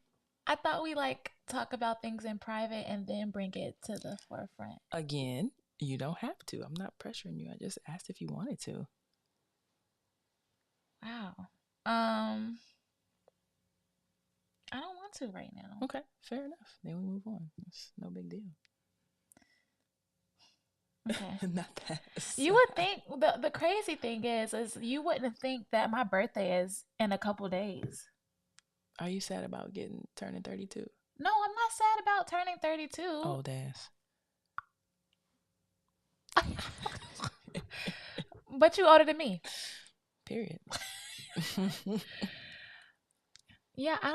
Speaker 2: I thought we like talk about things in private and then bring it to the forefront.
Speaker 3: Again, you don't have to. I'm not pressuring you. I just asked if you wanted to.
Speaker 2: Wow. I don't want to right now.
Speaker 3: Okay, fair enough. Then we move on. It's no big deal.
Speaker 2: Okay.
Speaker 3: Not that.
Speaker 2: You would think the crazy thing is you wouldn't think that my birthday is in a couple days.
Speaker 3: Are you sad about turning 32?
Speaker 2: No, I'm not sad about turning 32.
Speaker 3: Old ass.
Speaker 2: But you older than me.
Speaker 3: Period.
Speaker 2: Yeah, I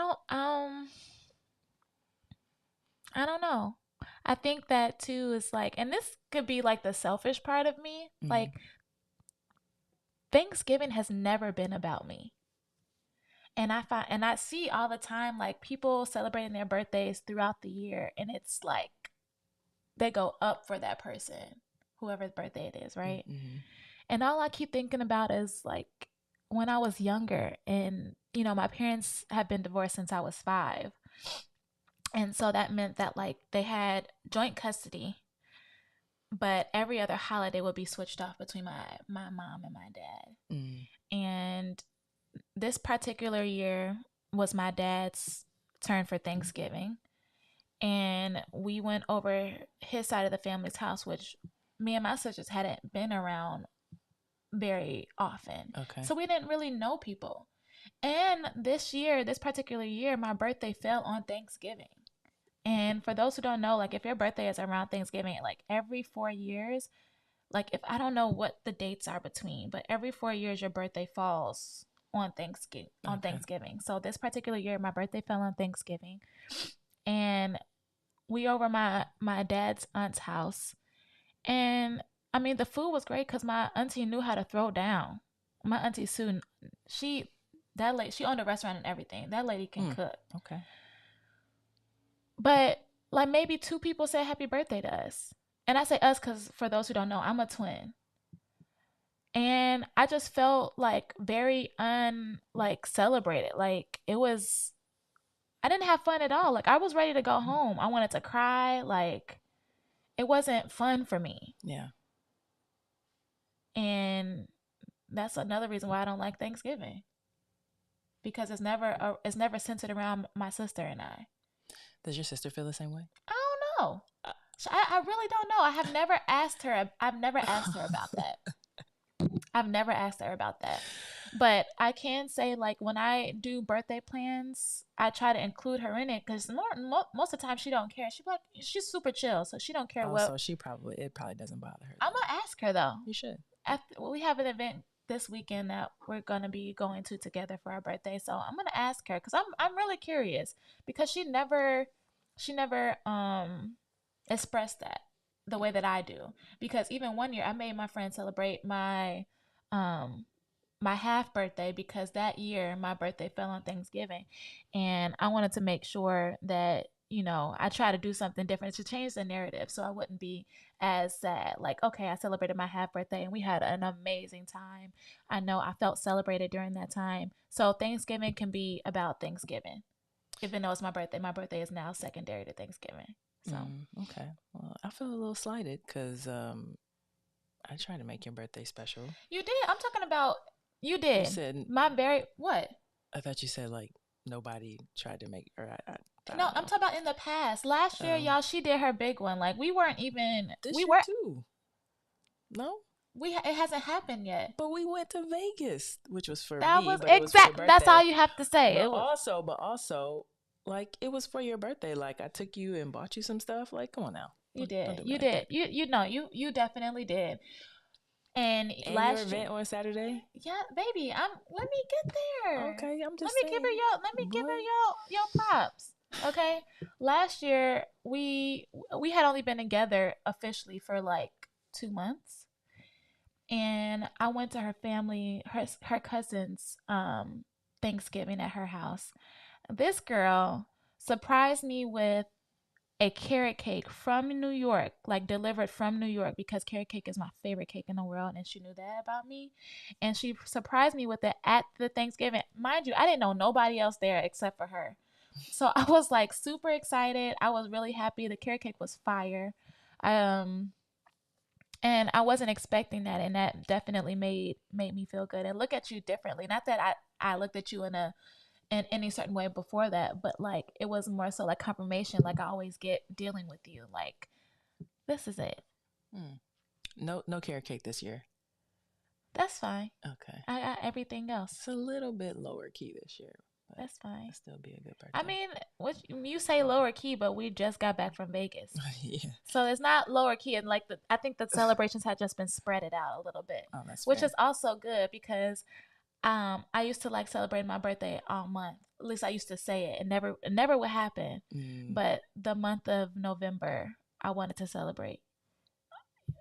Speaker 2: don't know. I think that too is like, and this could be like the selfish part of me.
Speaker 3: Mm-hmm.
Speaker 2: Like, Thanksgiving has never been about me. And I see all the time like people celebrating their birthdays throughout the year, and it's like they go up for that person, whoever's birthday it is, right?
Speaker 3: Mm-hmm.
Speaker 2: And all I keep thinking about is like when I was younger, and you know, my parents have been divorced since I was 5. And so that meant that like they had joint custody, but every other holiday would be switched off between my mom and my dad.
Speaker 3: Mm.
Speaker 2: And this particular year was my dad's turn for Thanksgiving. And we went over his side of the family's house, which me and my sisters hadn't been around very often.
Speaker 3: Okay.
Speaker 2: So we didn't really know people. And this particular year, my birthday fell on Thanksgiving. And for those who don't know, like if your birthday is around Thanksgiving, like every 4 years, like if I don't know what the dates are between, but every 4 years your birthday falls on Thanksgiving.
Speaker 3: Okay.
Speaker 2: So this particular year, my birthday fell on Thanksgiving, and we over my dad's aunt's house, and I mean the food was great because my auntie knew how to throw down. My auntie Sue, she owned a restaurant and everything. That lady can cook.
Speaker 3: Okay.
Speaker 2: But like maybe 2 people said happy birthday to us. And I say us because for those who don't know, I'm a twin. And I just felt like very celebrated. Like I didn't have fun at all. Like I was ready to go home. I wanted to cry. Like it wasn't fun for me.
Speaker 3: Yeah.
Speaker 2: And that's another reason why I don't like Thanksgiving. Because it's never centered around my sister and I.
Speaker 3: Does your sister feel the same way?
Speaker 2: I don't know. I really don't know. I've never asked her about that. I've never asked her about that. But I can say, like, when I do birthday plans, I try to include her in it because most of the time she don't care. She's super chill, so she don't care what.
Speaker 3: So it probably doesn't bother her.
Speaker 2: I'm gonna ask her though.
Speaker 3: You should.
Speaker 2: We have an event this weekend that we're gonna be going to together for our birthday, so I'm gonna ask her because I'm really curious because she never expressed that the way that I do. Because even one year I made my friend celebrate my half birthday because that year my birthday fell on Thanksgiving, and I wanted to make sure that, you know, I try to do something different to change the narrative so I wouldn't be as sad. Like, okay, I celebrated my half birthday and we had an amazing time. I know I felt celebrated during that time. So Thanksgiving can be about Thanksgiving. Even though it's my birthday is now secondary to Thanksgiving. So
Speaker 3: okay. Well, I feel a little slighted because I try to make your birthday special.
Speaker 2: You did. I'm talking about you did.
Speaker 3: You said
Speaker 2: what?
Speaker 3: I thought you said like nobody tried to make or
Speaker 2: No, I'm talking about in the past. Last year, y'all, she did her big one. Like we weren't even.
Speaker 3: This
Speaker 2: we
Speaker 3: year
Speaker 2: were
Speaker 3: too. No.
Speaker 2: It hasn't happened yet.
Speaker 3: But we went to Vegas, which was for
Speaker 2: that
Speaker 3: me.
Speaker 2: Was
Speaker 3: but
Speaker 2: exact.
Speaker 3: It was
Speaker 2: That's all you have to say.
Speaker 3: But also, like it was for your birthday. Like I took you and bought you some stuff. Like, come on now.
Speaker 2: You did. You know. You definitely did. And last
Speaker 3: your event on Saturday?
Speaker 2: Yeah, baby. Let me get there.
Speaker 3: Okay, I'm just.
Speaker 2: Let me give her your props. Okay. Last year we had only been together officially for like 2 months. And I went to her family, her cousin's Thanksgiving at her house. This girl surprised me with a carrot cake from New York, like delivered from New York, because carrot cake is my favorite cake in the world, and she knew that about me. And she surprised me with it at the Thanksgiving. Mind you, I didn't know nobody else there except for her. So I was like super excited. I was really happy. The carrot cake was fire. And I wasn't expecting that, and that definitely made me feel good and look at you differently. Not that I looked at you in any certain way before that, but like it was more so like confirmation, like I always get dealing with you. Like, this is it.
Speaker 3: No carrot cake this year.
Speaker 2: That's fine.
Speaker 3: Okay.
Speaker 2: I got everything else.
Speaker 3: It's a little bit lower key this year.
Speaker 2: That's fine.
Speaker 3: It'll still be a good birthday.
Speaker 2: I mean, you say lower key, but we just got back from Vegas.
Speaker 3: Yeah.
Speaker 2: So it's not lower key, and like I think the celebrations had just been spread it out a little bit.
Speaker 3: Oh, that's
Speaker 2: which
Speaker 3: fair.
Speaker 2: is also good because I used to like celebrating my birthday all month. At least I used to say it. It never would happen. But the month of November, I wanted to celebrate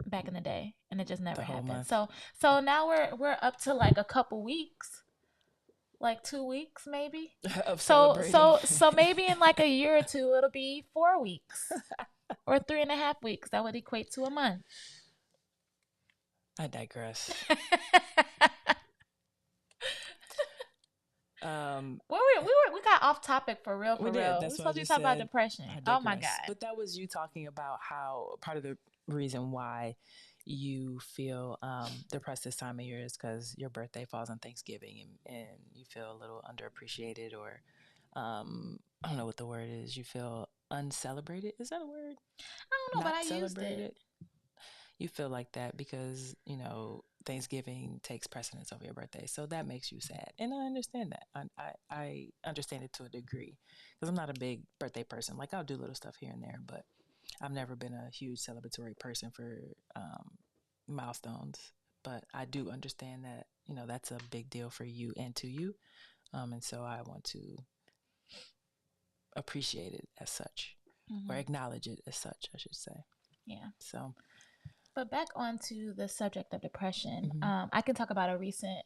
Speaker 2: back in the day, and it just never happened. So now we're up to like a couple weeks. Like 2 weeks maybe.
Speaker 3: Of
Speaker 2: celebrating. So maybe in like a year or two it'll be 4 weeks. Or 3.5 weeks. That would equate to a month.
Speaker 3: I digress.
Speaker 2: We got off topic for real.
Speaker 3: We did. That's
Speaker 2: we're supposed to be talking about depression. Oh my God.
Speaker 3: But that was you talking about how part of the reason why you feel depressed this time of year is because your birthday falls on Thanksgiving and you feel a little underappreciated, or I don't know what the word is. You feel uncelebrated. Is that a word?
Speaker 2: I don't know, but I used it.
Speaker 3: You feel like that because, Thanksgiving takes precedence over your birthday. So that makes you sad. And I understand that. I understand it to a degree because I'm not a big birthday person. Like, I'll do little stuff here and there, but I've never been a huge celebratory person for milestones. But I do understand that, that's a big deal for you and to you. And so I want to appreciate it as such, or acknowledge it as such, I should say.
Speaker 2: Yeah.
Speaker 3: So...
Speaker 2: But back onto the subject of depression, I can talk about a recent,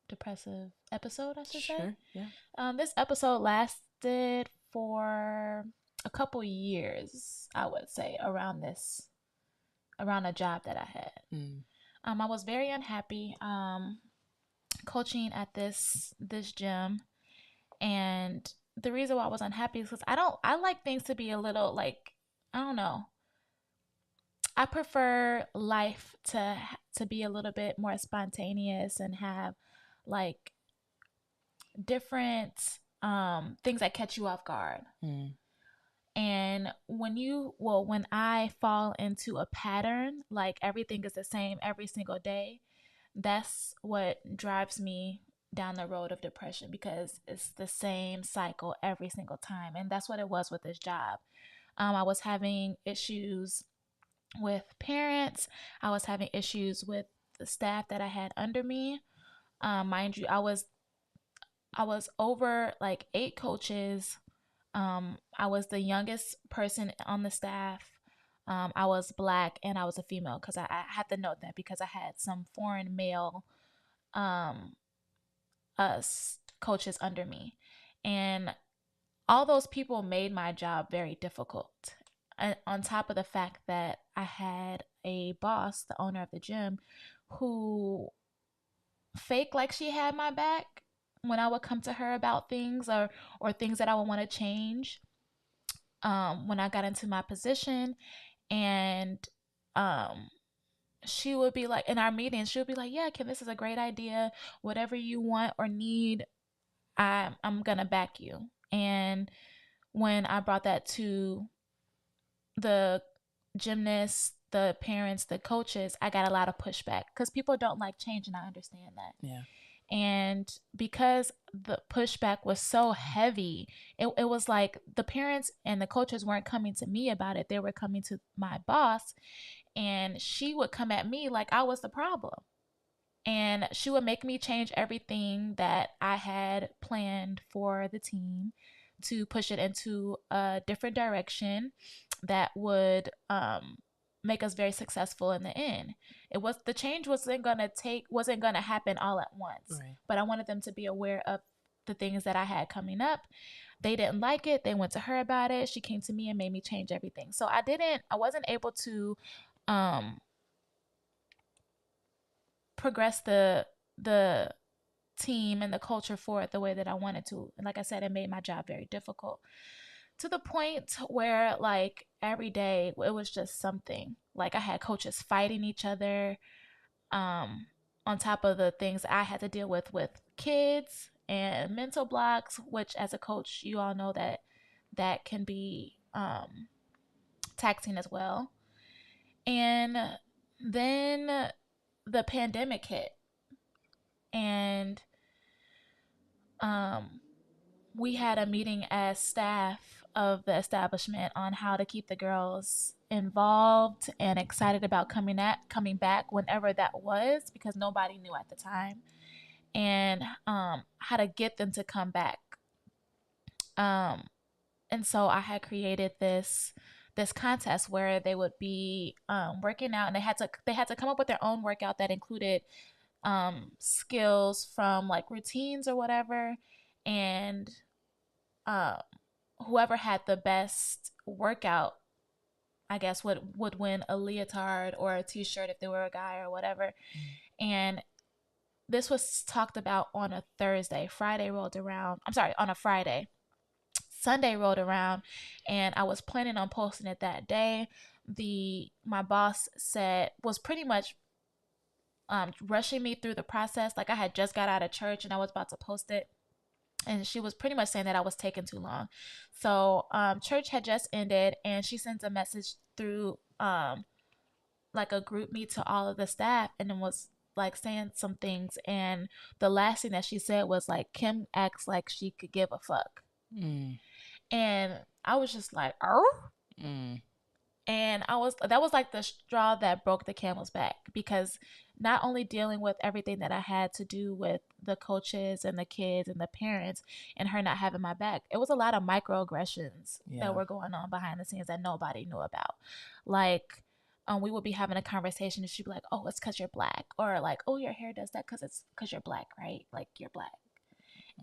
Speaker 2: depressive episode, I should say.
Speaker 3: Yeah.
Speaker 2: This episode lasted for a couple years, I would say, around a job that I had. I was very unhappy coaching at this gym, and the reason why I was unhappy is because I like things to be a little like, I don't know. I prefer life to be a little bit more spontaneous and have like different things that catch you off guard. And when I fall into a pattern, like everything is the same every single day, that's what drives me down the road of depression, because it's the same cycle every single time. And that's what it was with this job. I was having issues with parents. I was having issues with the staff that I had under me. Mind you, I was over like 8 coaches. I was the youngest person on the staff. I was Black and I was a female, because I had to note that because I had some foreign male coaches under me. And all those people made my job very difficult. And on top of the fact that I had a boss, the owner of the gym, who faked like she had my back when I would come to her about things or things that I would want to change. When I got into my position, and she would be like, in our meetings, she would be like, "Yeah, Kim, this is a great idea. Whatever you want or need, I'm gonna back you." And when I brought that to the gymnasts, the parents, the coaches, I got a lot of pushback because people don't like change, and I understand that.
Speaker 3: Yeah.
Speaker 2: And because the pushback was so heavy, it was like the parents and the coaches weren't coming to me about it. They were coming to my boss, and she would come at me like I was the problem. And she would make me change everything that I had planned for the team to push it into a different direction that would make us very successful in the end. The change wasn't gonna happen all at once.
Speaker 3: Right.
Speaker 2: But I wanted them to be aware of the things that I had coming up. They didn't like it. They went to her about it. She came to me and made me change everything. So I wasn't able to progress the team and the culture for it the way that I wanted to. And like I said, it made my job very difficult, to the point where like every day it was just something. Like I had coaches fighting each other, on top of the things I had to deal with kids and mental blocks, which as a coach, you all know that that can be taxing as well. And then the pandemic hit, and we had a meeting as staff of the establishment on how to keep the girls involved and excited about coming back whenever that was, because nobody knew at the time, and how to get them to come back. And so I had created this contest where they would be working out, and they had to come up with their own workout that included skills from like routines or whatever, and whoever had the best workout, I guess, would win a leotard or a t-shirt if they were a guy or whatever. And this was talked about on a Thursday. Friday rolled around. I'm sorry, on a Friday. Sunday rolled around, and I was planning on posting it that day. My boss was pretty much rushing me through the process. Like I had just got out of church and I was about to post it, and she was pretty much saying that I was taking too long. So church had just ended, and she sends a message through like a group meet to all of the staff, and then was like saying some things, and the last thing that she said was like, Kim acts like she could give a fuck. And I was just like, oh. And that was like the straw that broke the camel's back, because not only dealing with everything that I had to do with the coaches and the kids and the parents and her not having my back, it was a lot of microaggressions that were going on behind the scenes that nobody knew about. Like, we would be having a conversation and she'd be like, oh, it's because you're black, or like, oh, your hair does that because you're black, right? Like, you're black.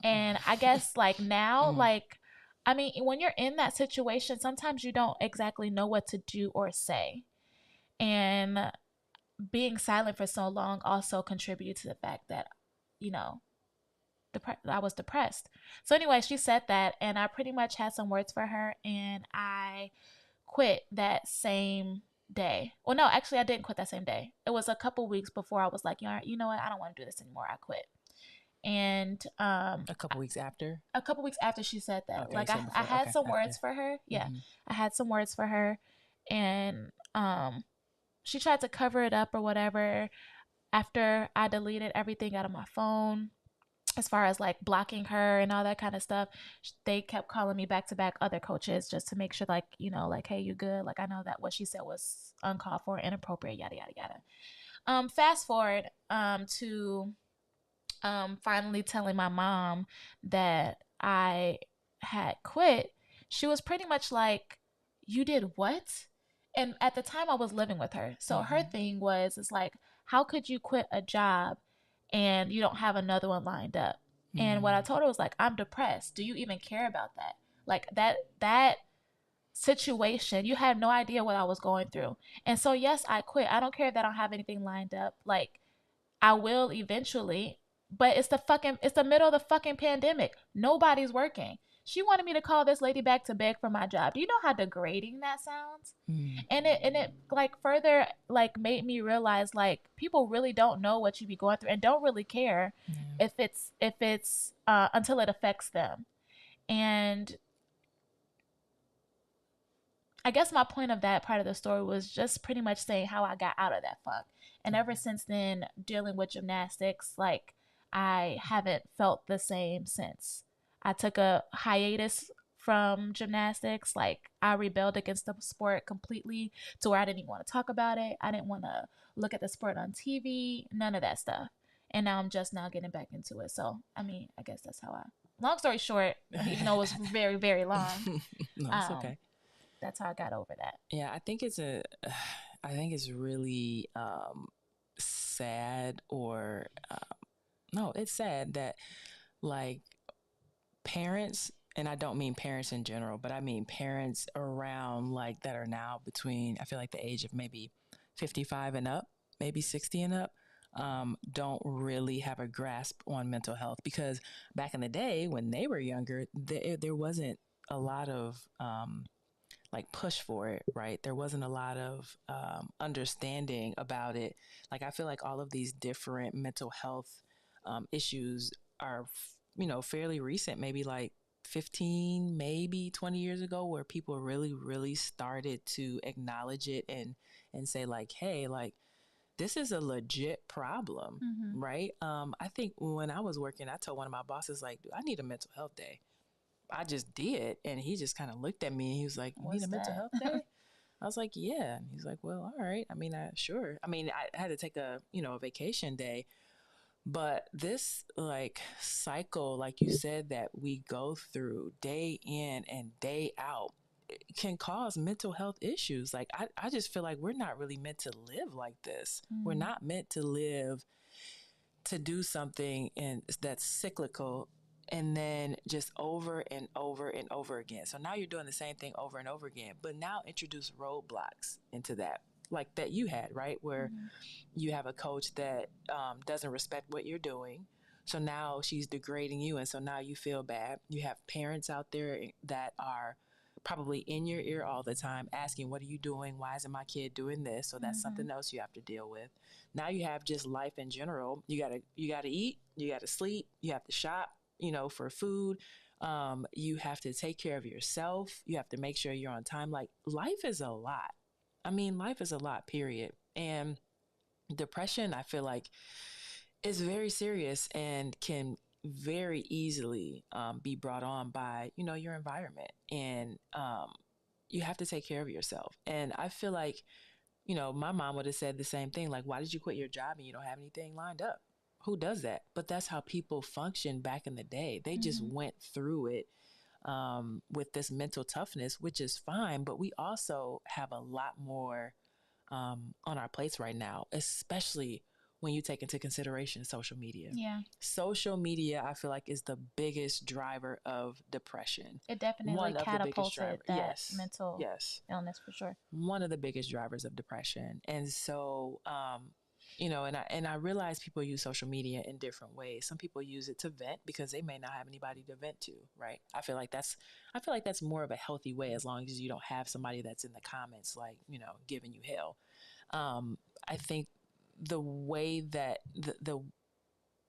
Speaker 2: And I guess like now, like, I mean, when you're in that situation, sometimes you don't exactly know what to do or say. And being silent for so long also contributed to the fact that, you know, I was depressed. So anyway, she said that, and I pretty much had some words for her, and I quit that same day. Well, no, actually, I didn't quit that same day. It was a couple weeks before I was like, you know what? I don't want to do this anymore. I quit. And
Speaker 3: a couple weeks after
Speaker 2: she said that,
Speaker 3: okay,
Speaker 2: like
Speaker 3: so
Speaker 2: I had some words for her. Yeah, I had some words for her, and she tried to cover it up or whatever. After I deleted everything out of my phone, as far as like blocking her and all that kind of stuff, they kept calling me back to back, other coaches, just to make sure, like, you know, like, hey, you good? Like, I know that what she said was uncalled for, inappropriate, yada yada yada. Fast forward to finally telling my mom that I had quit. She was pretty much like, you did what? And at the time I was living with her. So her thing was, it's like, how could you quit a job and you don't have another one lined up? And what I told her was like, I'm depressed. Do you even care about that? Like that situation, you have no idea what I was going through. And so yes, I quit. I don't care if I don't have anything lined up. Like, I will eventually, but it's the middle of the fucking pandemic. Nobody's working. She wanted me to call this lady back to beg for my job. Do you know how degrading that sounds? And it like further like made me realize like people really don't know what you be going through and don't really care if it's until it affects them. And I guess my point of that part of the story was just pretty much saying how I got out of that funk. And ever since then, dealing with gymnastics, like, I haven't felt the same since. I took a hiatus from gymnastics. Like, I rebelled against the sport completely to where I didn't even want to talk about it. I didn't want to look at the sport on TV, none of that stuff. And now I'm just now getting back into it. So, I mean, I guess that's how long story short, even though it was very, very long.
Speaker 3: No, it's okay.
Speaker 2: That's how I got over that.
Speaker 3: Yeah, I think it's really sad, or no, it's sad that like parents, and I don't mean parents in general, but I mean parents around like that are now between, I feel like the age of maybe 55 and up, maybe 60 and up, don't really have a grasp on mental health because back in the day when they were younger, there wasn't a lot of like push for it, right? There wasn't a lot of understanding about it. Like I feel like all of these different mental health issues are, fairly recent, maybe like 15, maybe 20 years ago, where people really, really started to acknowledge it and say like, hey, like this is a legit problem,
Speaker 2: Mm-hmm.
Speaker 3: right? I think when I was working, I told one of my bosses like, I need a mental health day. I just did. And he just kind of looked at me and he was like, you need
Speaker 2: What's
Speaker 3: a mental
Speaker 2: that?
Speaker 3: health day? I was like, yeah. And he's like, well, all right. I mean, sure. I mean, I had to take a vacation day, but this like cycle, like you said, that we go through day in and day out can cause mental health issues. Like, I just feel like we're not really meant to live like this. We're
Speaker 2: Mm.
Speaker 3: not meant to live to do something and that's cyclical and then just over and over and over again. So now you're doing the same thing over and over again, but now introduce roadblocks into that, like that you had, right? Where
Speaker 2: Mm-hmm.
Speaker 3: you have a coach that doesn't respect what you're doing. So now she's degrading you. And so now you feel bad. You have parents out there that are probably in your ear all the time asking, what are you doing? Why isn't my kid doing this? So that's
Speaker 2: Mm-hmm.
Speaker 3: something else you have to deal with. Now you have just life in general. You gotta eat, you gotta sleep, you have to shop, for food. You have to take care of yourself. You have to make sure you're on time. Like life is a lot. I mean, life is a lot, period. And depression, I feel like, is very serious and can very easily be brought on by your environment, and you have to take care of yourself. And I feel like my mom would have said the same thing, like, why did you quit your job and you don't have anything lined up? Who does that? But that's how people functioned back in the day. They just
Speaker 2: Mm-hmm.
Speaker 3: went through it with this mental toughness, which is fine, but we also have a lot more on our plates right now, especially when you take into consideration social media.
Speaker 2: Yeah,
Speaker 3: Social media, I feel like, is the biggest driver of depression.
Speaker 2: it definitely
Speaker 3: One of the biggest
Speaker 2: catapulted
Speaker 3: driver.
Speaker 2: that
Speaker 3: Yes.
Speaker 2: mental
Speaker 3: Yes.
Speaker 2: illness for sure.
Speaker 3: One of the biggest drivers of depression. And so, and I realize people use social media in different ways. Some people use it to vent because they may not have anybody to vent to, right? I feel like that's more of a healthy way, as long as you don't have somebody that's in the comments like, giving you hell. I think the way that the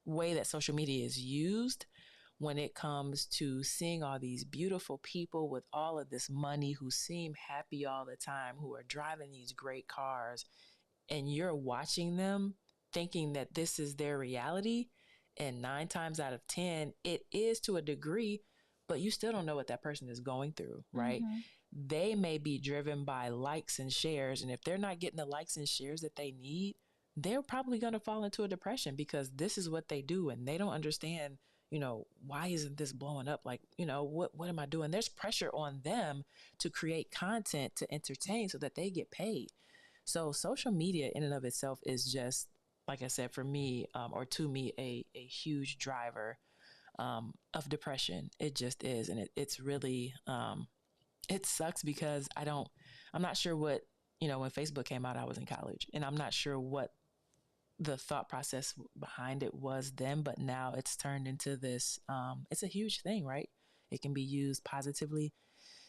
Speaker 3: way that social media is used when it comes to seeing all these beautiful people with all of this money who seem happy all the time, who are driving these great cars, and you're watching them thinking that this is their reality. And 9 times out of 10, it is to a degree, but you still don't know what that person is going through, right?
Speaker 2: Mm-hmm.
Speaker 3: They may be driven by likes and shares. And if they're not getting the likes and shares that they need, they're probably going to fall into a depression because this is what they do. And they don't understand, why isn't this blowing up? Like, what am I doing? There's pressure on them to create content to entertain so that they get paid. So social media in and of itself is just, like I said, for me, or to me, a huge driver of depression. It just is. And it's really, it sucks because I'm not sure what, when Facebook came out, I was in college, and I'm not sure what the thought process behind it was then, but now it's turned into this, it's a huge thing, right? It can be used positively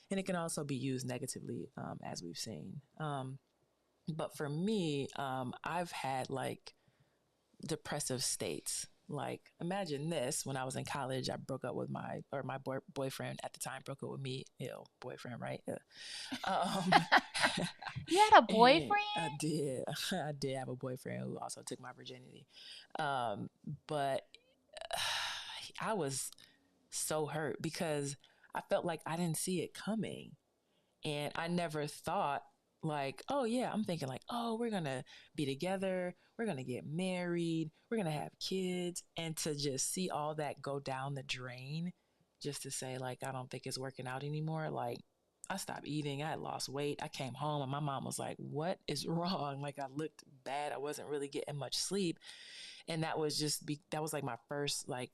Speaker 3: and it can also be used negatively, as we've seen. But for me, I've had like depressive states. Like, imagine this: when I was in college, I broke up with my boyfriend at the time broke up with me. Ill boyfriend, right? Um,
Speaker 2: You had a
Speaker 3: and
Speaker 2: boyfriend?
Speaker 3: I did. I did have a boyfriend who also took my virginity. But I was so hurt because I felt like I didn't see it coming. And I never thought, like, oh yeah, I'm thinking like, oh, we're gonna be together, we're gonna get married, we're gonna have kids. And to just see all that go down the drain, just to say like, I don't think it's working out anymore. Like, I stopped eating, I had lost weight, I came home and my mom was like, what is wrong? Like, I looked bad, I wasn't really getting much sleep. And that was like my first like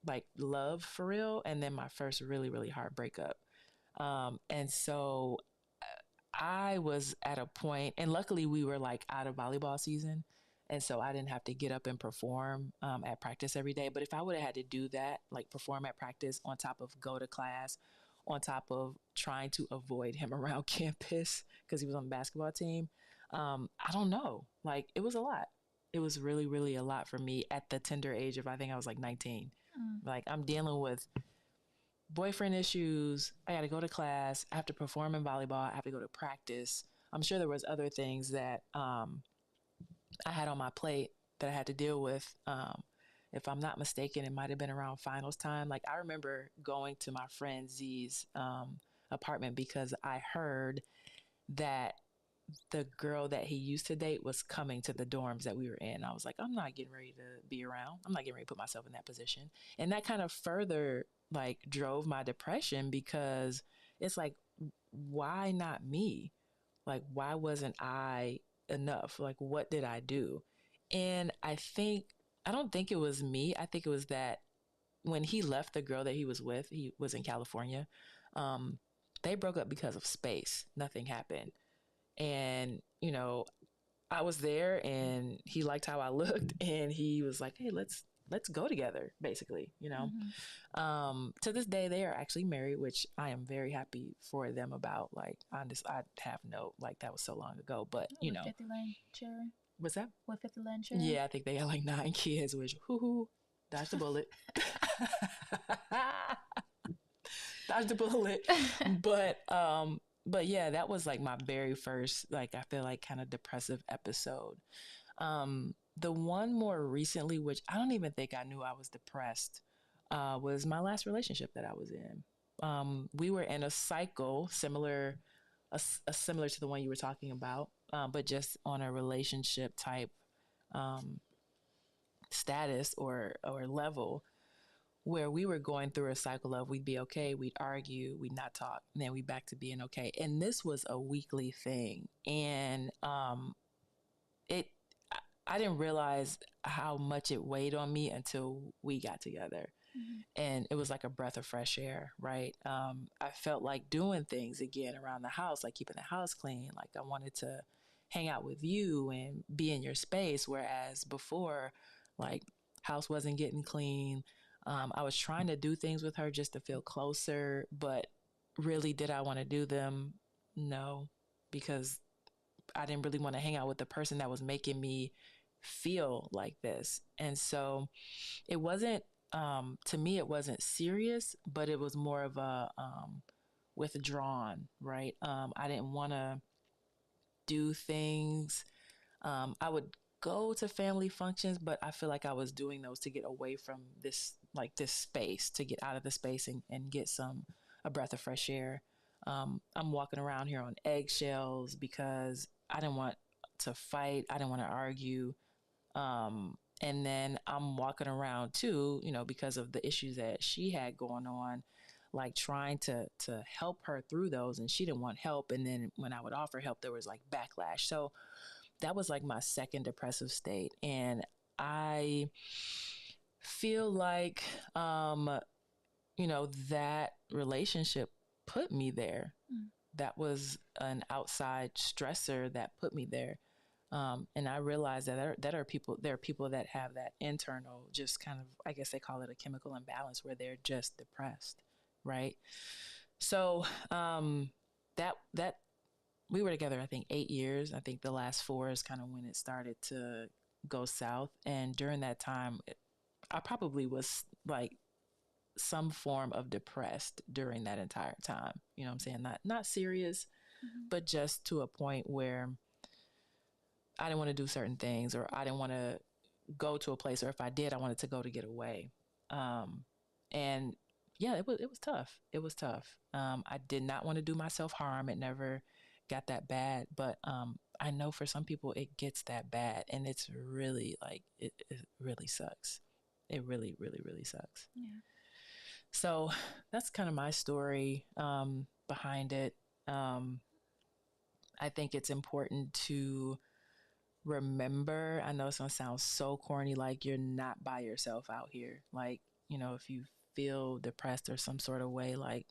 Speaker 3: like love for real, and then my first really, really hard breakup. And so I was at a point, and luckily we were like out of volleyball season. And so I didn't have to get up and perform at practice every day. But if I would have had to do that, like perform at practice on top of go to class, on top of trying to avoid him around campus because he was on the basketball team, I don't know. Like it was a lot. It was really, really a lot for me at the tender age of, I think I was like 19. Like I'm dealing with boyfriend issues. I got to go to class. I have to perform in volleyball. I have to go to practice. I'm sure there was other things that I had on my plate that I had to deal with. If I'm not mistaken, it might have been around finals time. Like I remember going to my friend Z's apartment because I heard that the girl that he used to date was coming to the dorms that we were in. I was like, I'm not getting ready to be around. I'm not getting ready to put myself in that position. And that kind of further like drove my depression because it's like, why not me? Like, why wasn't I enough? Like, what did I do? And I don't think it was me. I think it was that when he left the girl that he was with, he was in California. Um, they broke up because of space. Nothing happened. And, I was there and he liked how I looked and he was like, hey, let's go together, basically, to this day they are actually married, which I am very happy for them about. Like I have no, like that was so long ago, but
Speaker 2: With 50 Land Cherry.
Speaker 3: What's that?
Speaker 2: With 50 Land Cherry.
Speaker 3: Yeah, I think they got like 9 kids, which dodge the bullet. Dodge the bullet. But yeah, that was like my very first, like I feel like kind of depressive episode. The one more recently, which I don't even think I knew I was depressed, was my last relationship that I was in. We were in a cycle similar to the one you were talking about, but just on a relationship type status or level, where we were going through a cycle of we'd be okay, we'd argue, we'd not talk, and then we back to being okay. And this was a weekly thing. And it I didn't realize how much it weighed on me until we got together. And it was like a breath of fresh air, right? I felt like doing things again around the house, like keeping the house clean. Like I wanted to hang out with you and be in your space. Whereas before, like house wasn't getting clean. I was trying to do things with her just to feel closer, but really, did I want to do them? No, because I didn't really want to hang out with the person that was making me feel like this. And so it wasn't, to me, it wasn't serious, but it was more of a withdrawn, right? I didn't want to do things. I would go to family functions, but I feel like I was doing those to get away from this space, to get out of the space and get a breath of fresh air. I'm walking around here on eggshells because I didn't want to fight. I didn't want to argue. And then I'm walking around too, because of the issues that she had going on, like trying to help her through those, and she didn't want help. And then when I would offer help, there was like backlash. So that was like my second depressive state. And I feel like, that relationship put me there. That was an outside stressor that put me there. And I realized that there are people that have that internal, just kind of, I guess they call it a chemical imbalance, where they're just depressed. Right. So, that we were together, I think 8 years. I think the last 4 is kind of when it started to go south. And during that time, I probably was like some form of depressed during that entire time. You know what I'm saying? Not serious, but just to a point where I didn't want to do certain things, or I didn't want to go to a place, or if I did, I wanted to go to get away. And yeah, it was tough. It was tough. I did not want to do myself harm. It never got that bad, but I know for some people it gets that bad, and it's really like it really sucks. It really, really, really sucks.
Speaker 2: Yeah.
Speaker 3: So that's kind of my story behind it. I think it's important to remember, I know it's gonna sound so corny, like you're not by yourself out here. Like if you feel depressed or some sort of way, like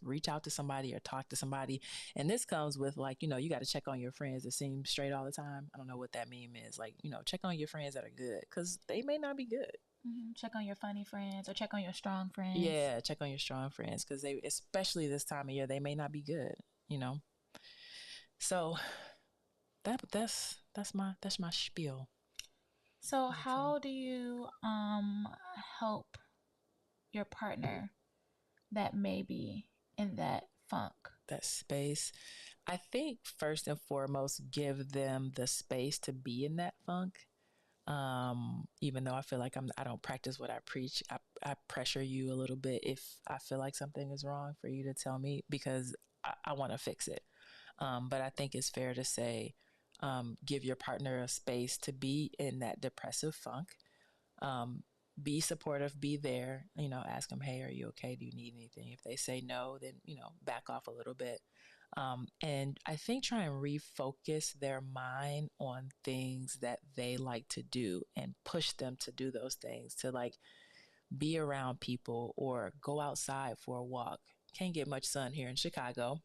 Speaker 3: reach out to somebody or talk to somebody. And this comes with like, you got to check on your friends that seem straight all the time. I don't know what that meme is. Like, check on your friends that are good because they may not be good.
Speaker 2: Check on your funny friends or check on your strong friends.
Speaker 3: Yeah, check on your strong friends because they, especially this time of year, they may not be good. So that's my spiel.
Speaker 2: So how do you help your partner that may be in that funk,
Speaker 3: that space? I think first and foremost, give them the space to be in that funk. Even though I feel like I don't practice what I preach, I pressure you a little bit if I feel like something is wrong for you to tell me because I want to fix it. But I think it's fair to say, give your partner a space to be in that depressive funk. Be supportive, be there, ask them, hey, are you okay? Do you need anything? If they say no, then, back off a little bit. And I think try and refocus their mind on things that they like to do and push them to do those things, to like be around people or go outside for a walk. Can't get much sun here in Chicago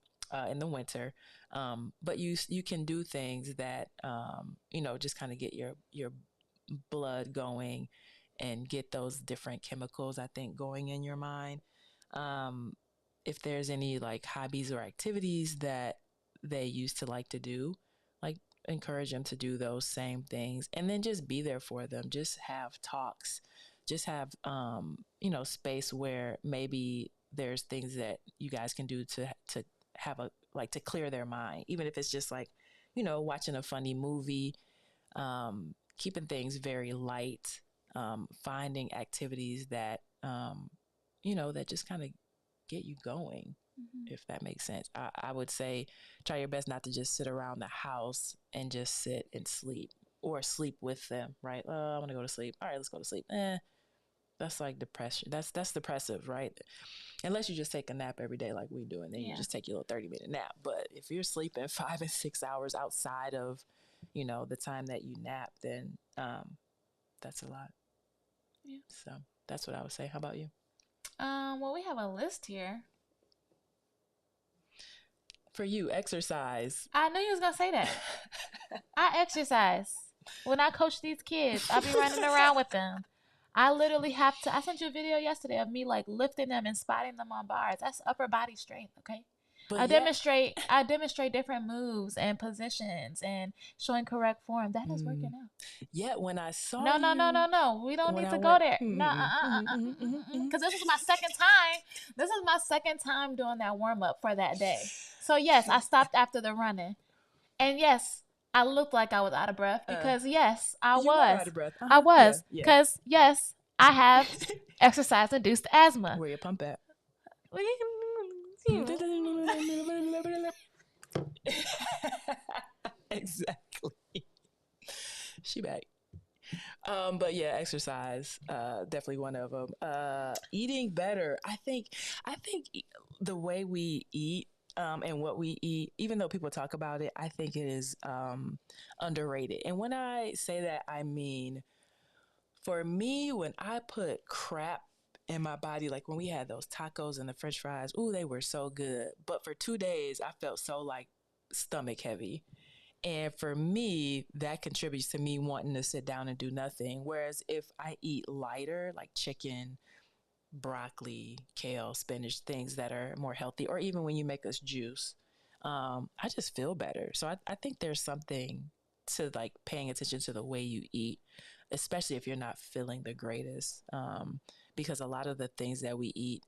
Speaker 3: in the winter, but you can do things that just kind of get your blood going and get those different chemicals, I think, going in your mind. Um, if there's any like hobbies or activities that they used to like to do, like encourage them to do those same things and then just be there for them. Just have talks, just have, space where maybe there's things that you guys can do to have to clear their mind, even if it's just like, watching a funny movie, keeping things very light, finding activities that, that just kind of get you going, if that makes sense. I would say try your best not to just sit around the house and just sit and sleep or sleep with them, right? I want to go to sleep. All right, let's go to sleep. That's like depression. That's depressive, right? Unless you just take a nap every day like we do, and then you just take your little 30-minute nap. But if you're sleeping 5 and 6 hours outside of, the time that you nap, then that's a lot.
Speaker 2: Yeah.
Speaker 3: So that's what I would say. How about you?
Speaker 2: Well, we have a list here.
Speaker 3: For you, exercise.
Speaker 2: I knew you was gonna say that. I exercise. When I coach these kids, I be running around with them. I literally have to. I sent you a video yesterday of me like lifting them and spotting them on bars. That's upper body strength, okay?
Speaker 3: But
Speaker 2: I demonstrate different moves and positions and showing correct form. That is working out.
Speaker 3: Yet when I saw
Speaker 2: No. We don't need to go there. Because this is my second time. This is my second time doing that warm up for that day. So yes, I stopped after the running, and yes, I looked like I was out of breath because yes, I was.
Speaker 3: You were out of breath.
Speaker 2: I was because yes, I have exercise-induced asthma.
Speaker 3: Where your pump at? Exactly. She back. But yeah, exercise, definitely one of them. Eating better. I think the way we eat, and what we eat, even though people talk about it, I think it is underrated. And when I say that, I mean, for me, when I put crap in my body, like when we had those tacos and the French fries, ooh, they were so good. But for 2 days, I felt so like stomach heavy. And for me, that contributes to me wanting to sit down and do nothing. Whereas if I eat lighter, like chicken, broccoli, kale, spinach, things that are more healthy, or even when you make us juice, I just feel better. So I think there's something to like paying attention to the way you eat, especially if you're not feeling the greatest. Because a lot of the things that we eat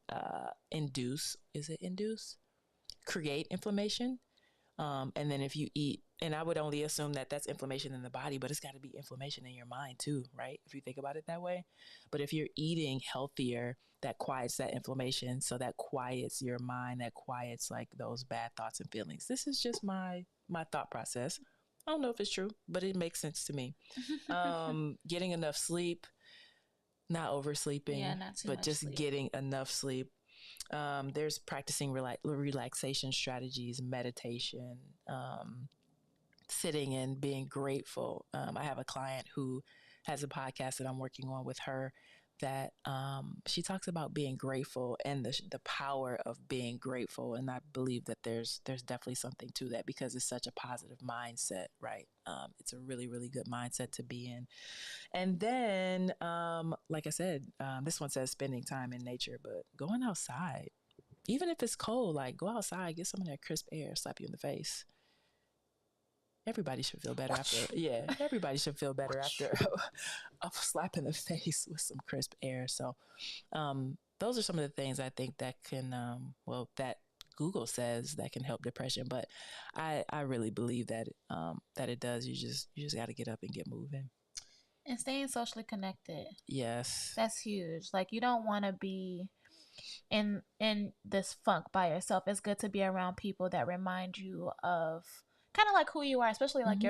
Speaker 3: create inflammation. And then if you eat, and I would only assume that that's inflammation in the body, but it's got to be inflammation in your mind too, right? If you think about it that way. But if you're eating healthier, that quiets that inflammation. So that quiets your mind, that quiets like those bad thoughts and feelings. This is just my thought process. I don't know if it's true, but it makes sense to me. Getting enough sleep, not oversleeping, but just sleep. Getting enough sleep. There's practicing relaxation strategies, meditation, sitting and being grateful. I have a client who has a podcast that I'm working on with her that she talks about being grateful and the power of being grateful, and I believe that there's definitely something to that because it's such a positive mindset, right? It's a really really good mindset to be in. And then, like I said, this one says spending time in nature, but going outside, even if it's cold, like go outside, get some of that crisp air, slap you in the face. Everybody should feel better after. Yeah, everybody should feel better after a slap in the face with some crisp air. So, those are some of the things I think that can, that Google says that can help depression. But I really believe that that it does. You just got to get up and get moving.
Speaker 2: And staying socially connected.
Speaker 3: Yes,
Speaker 2: that's huge. Like you don't want to be in this funk by yourself. It's good to be around people that remind you of kind of like who you are, especially like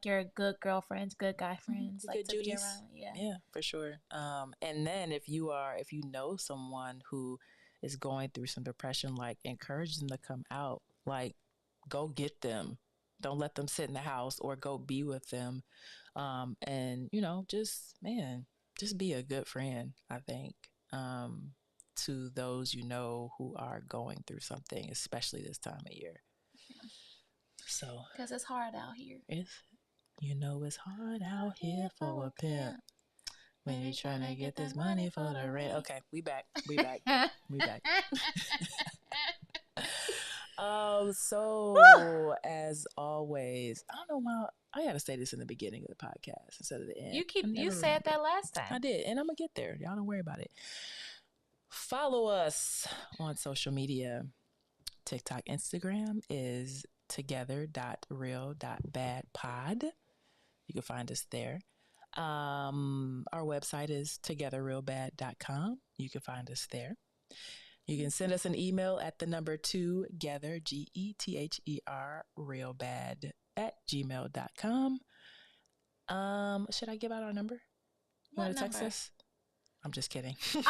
Speaker 2: your good girlfriends, good guy friends, like
Speaker 3: good
Speaker 2: to
Speaker 3: Judies.
Speaker 2: be around.
Speaker 3: Yeah, for sure. And then if you know someone who is going through some depression, like encourage them to come out. Like go get them. Don't let them sit in the house, or go be with them. And just be a good friend, I think. To those who are going through something, especially this time of year. So,
Speaker 2: because it's hard out here.
Speaker 3: It's hard out here for a pimp when you're trying to get this money for the rent. Okay, we back. We back. So as always, I don't know why I gotta say this in the beginning of the podcast instead of the end.
Speaker 2: You said that last time.
Speaker 3: I did, and I'm gonna get there. Y'all don't worry about it. Follow us on social media. TikTok, Instagram is together.real.badpod. You can find us there. Our website is togetherrealbad.com. You can find us there. You can send us an email at the number together, GETHER, realbad @gmail.com. Should I give out our number? You want to text us? I'm just kidding.
Speaker 2: Girl,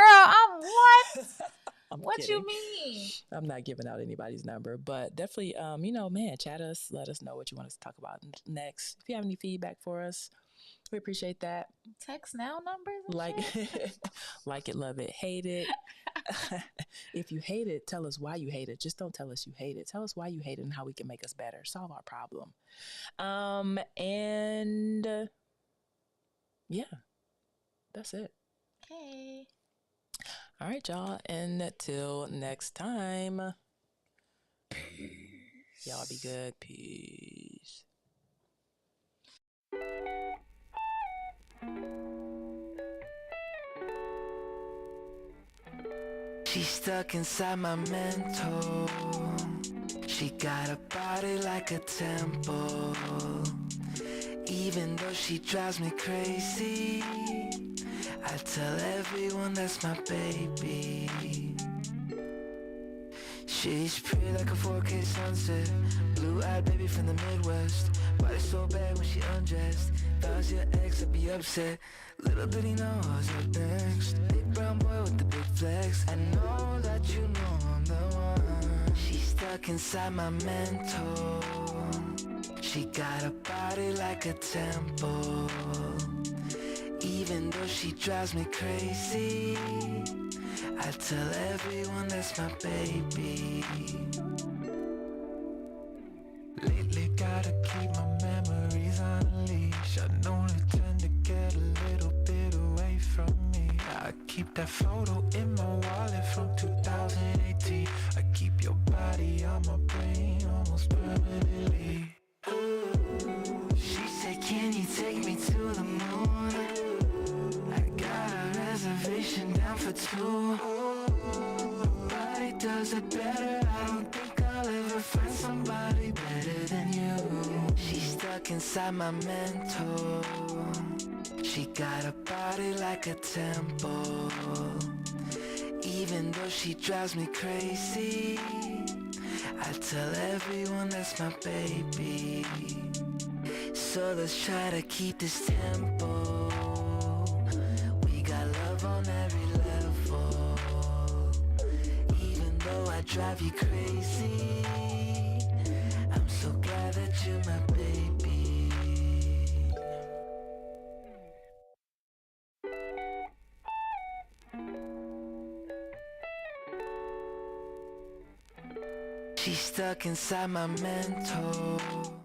Speaker 2: I'm what? What
Speaker 3: kidding.
Speaker 2: You mean?
Speaker 3: I'm not giving out anybody's number, but definitely, chat us. Let us know what you want us to talk about next. If you have any feedback for us, we appreciate that.
Speaker 2: Text now numbers.
Speaker 3: Like it, love it, hate it. If you hate it, tell us why you hate it. Just don't tell us you hate it. Tell us why you hate it and how we can make us better. Solve our problem. And yeah, that's it.
Speaker 2: Okay.
Speaker 3: All right, y'all. And until next time,
Speaker 1: peace.
Speaker 3: Y'all be good. Peace.
Speaker 1: She's stuck inside my mental. She got a body like a temple. Even though she drives me crazy, I tell everyone that's my baby. She's pretty like a 4K sunset. Blue-eyed baby from the Midwest. Body so bad when she undressed. If I was your ex, I'd be upset. Little did he know I was up next. Big brown boy with the big flex. I know that you know I'm the one. She's stuck inside my mental. She got a body like a temple. Even though she drives me crazy, I tell everyone that's my baby. Lately gotta keep my memories on a leash. I know they tend to get a little bit away from me. I keep that photo in my wallet from 2018. I keep your body on my brain almost permanently. She said, can you take me to the moon? I got a reservation down for two. Nobody does it better. I don't think I'll ever find somebody better than you. She's stuck inside my mental. She got a body like a temple. Even though she drives me crazy, I tell everyone that's my baby. So let's try to keep this tempo. We got love on every level. Even though I drive you crazy, I'm so glad that you're my baby. She's stuck inside my mental.